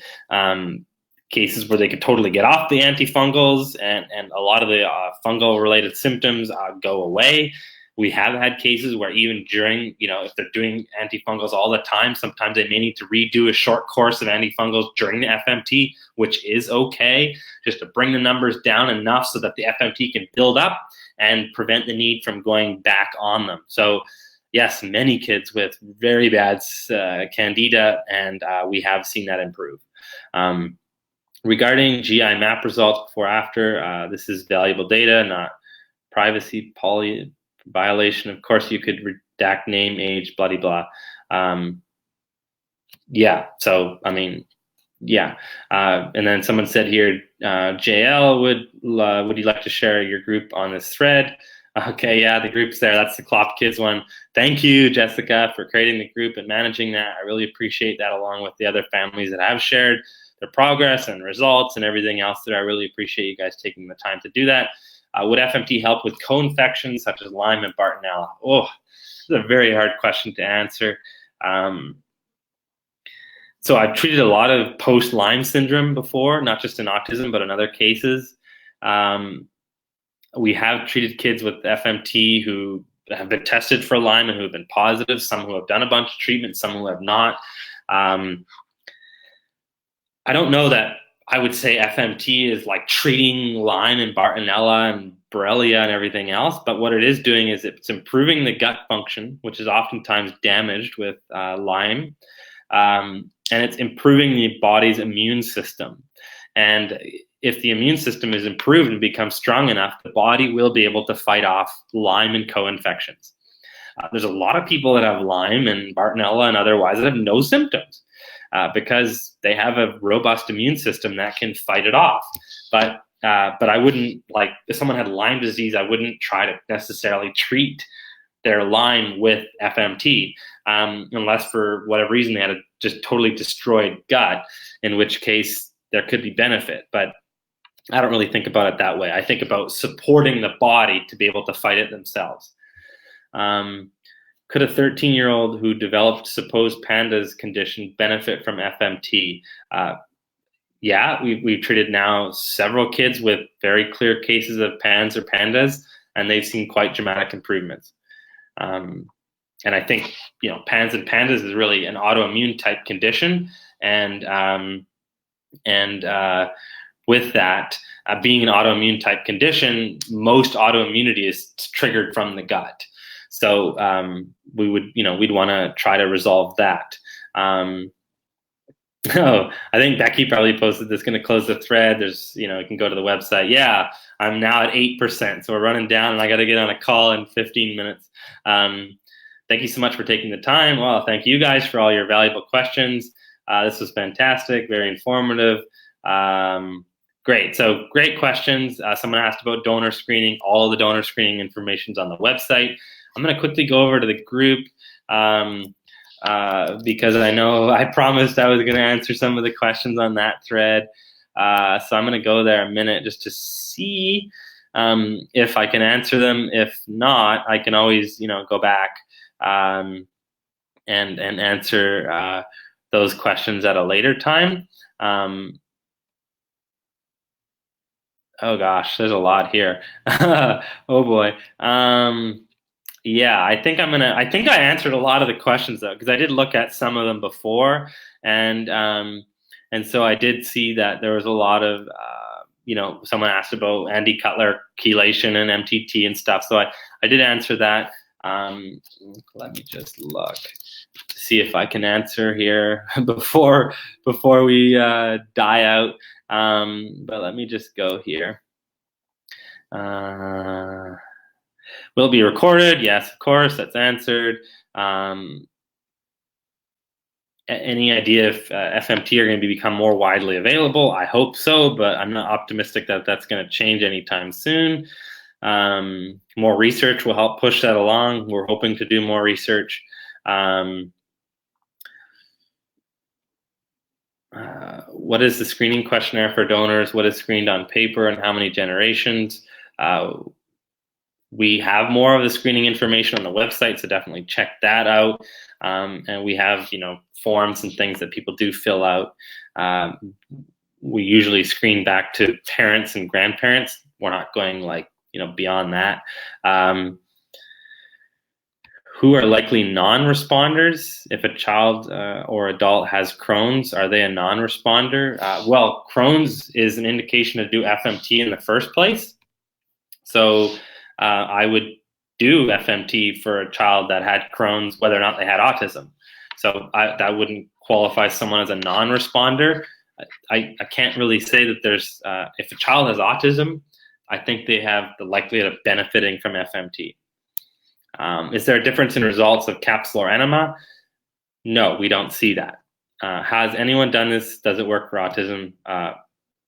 cases where they could totally get off the antifungals and a lot of the fungal related symptoms go away. We have had cases where even during, if they're doing antifungals all the time, sometimes they may need to redo a short course of antifungals during the FMT, which is okay, just to bring the numbers down enough so that the FMT can build up and prevent the need from going back on them. So yes, many kids with very bad candida, and we have seen that improve. Regarding GI map results before after, this is valuable data, not privacy violation. Of course, you could redact name, age, blah, blah, blah. Yeah, so, I mean, yeah. And then someone said here, JL, would you like to share your group on this thread? Okay, yeah, the group's there. That's the Klop Kids one. Thank you, Jessica, for creating the group and managing that. I really appreciate that, along with the other families that have shared their progress and results and everything else. That I really appreciate you guys taking the time to do that. Would FMT help with co-infections such as Lyme and Bartonella? Oh, this is a very hard question to answer. So I've treated a lot of post-Lyme syndrome before, not just in autism, but in other cases. We have treated kids with FMT who have been tested for Lyme and who have been positive, some who have done a bunch of treatment, some who have not. I don't know that I would say FMT is like treating Lyme and Bartonella and Borrelia and everything else, but what it is doing is it's improving the gut function, which is oftentimes damaged with Lyme, and it's improving the body's immune system. And if the immune system is improved and becomes strong enough, the body will be able to fight off Lyme and co-infections. There's a lot of people that have Lyme and Bartonella and otherwise that have no symptoms. because they have a robust immune system that can fight it off. But I wouldn't, like, if someone had Lyme disease, I wouldn't try to necessarily treat their Lyme with FMT, unless for whatever reason they had a just totally destroyed gut, in which case there could be benefit. But I don't really think about it that way. I think about supporting the body to be able to fight it themselves. Could a 13-year-old who developed supposed panda's condition benefit from FMT? Yeah, we've treated now several kids with very clear cases of PANS or pandas, and they've seen quite dramatic improvements. And I think, PANS and pandas is really an autoimmune type condition, and with that being an autoimmune type condition, most autoimmunity is triggered from the gut. So we'd want to try to resolve that. Oh, I think Becky probably posted this, going to close the thread. There's, you can go to the website. Yeah, I'm now at 8%. So we're running down and I got to get on a call in 15 minutes. Thank you so much for taking the time. Well, thank you guys for all your valuable questions. This was fantastic, very informative. Great. So great questions. Someone asked about donor screening. All of the donor screening information is on the website. I'm going to quickly go over to the group. Because I know I promised I was going to answer some of the questions on that thread. So I'm going to go there a minute just to see if I can answer them. If not, I can always, go back and answer those questions at a later time. Oh gosh, there's a lot here. Oh boy. Yeah, I think I answered a lot of the questions though, because I did look at some of them before, and so I did see that there was a lot of, someone asked about Andy Cutler chelation and MTT and stuff. So I did answer that. Let me just look to see if I can answer here before we die out. But let me just go here. Will it be recorded? Yes, of course, that's answered. Any idea if FMT are going to become more widely available? I hope so, but I'm not optimistic that that's going to change anytime soon. More research will help push that along. We're hoping to do more research. What is the screening questionnaire for donors? What is screened on paper and how many generations? We have more of the screening information on the website, so definitely check that out. And we have, forms and things that people do fill out. We usually screen back to parents and grandparents. We're not going beyond that. Who are likely non-responders? If a child or adult has Crohn's, are they a non-responder? Well, Crohn's is an indication to do FMT in the first place. So I would do FMT for a child that had Crohn's, whether or not they had autism. So that wouldn't qualify someone as a non-responder. I can't really say that there's, if a child has autism, I think they have the likelihood of benefiting from FMT. Is there a difference in results of capsular enema? No, we don't see that. Has anyone done this? Does it work for autism?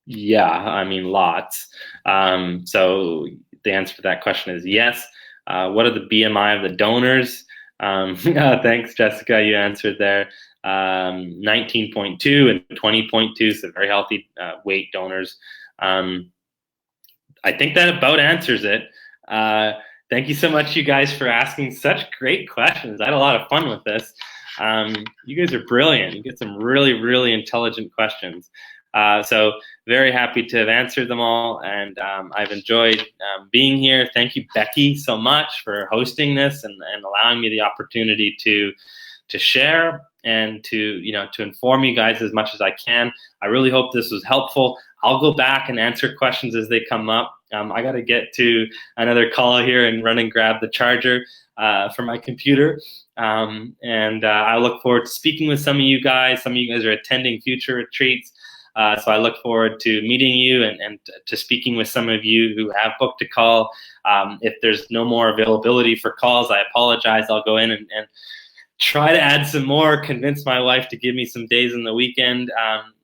Yeah, I mean, lots. So the answer to that question is yes. What are the BMI of the donors? Thanks, Jessica, you answered there. 19.2 and 20.2, so very healthy weight donors. I think that about answers it. Thank you so much, you guys, for asking such great questions. I had a lot of fun with this. You guys are brilliant. You get some really, really intelligent questions. So very happy to have answered them all, and I've enjoyed being here. Thank you, Becky, so much for hosting this and allowing me the opportunity to share and to inform you guys as much as I can. I really hope this was helpful. I'll go back and answer questions as they come up. I got to get to another call here and run and grab the charger for my computer. And I look forward to speaking with some of you guys. Some of you guys are attending future retreats. So I look forward to meeting you and to speaking with some of you who have booked a call. If there's no more availability for calls, I apologize. I'll go in and try to add some more, convince my wife to give me some days in the weekend.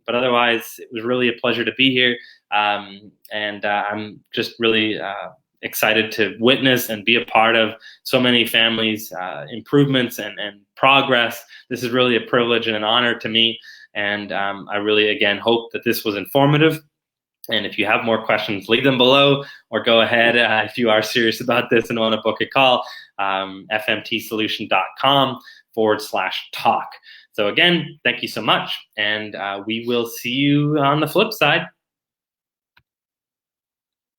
But otherwise, it was really a pleasure to be here. And I'm just really excited to witness and be a part of so many families' improvements and progress. This is really a privilege and an honor to me. And I really, again, hope that this was informative. And if you have more questions, leave them below, or go ahead if you are serious about this and want to book a call, fmtsolution.com/talk. So again, thank you so much, and we will see you on the flip side.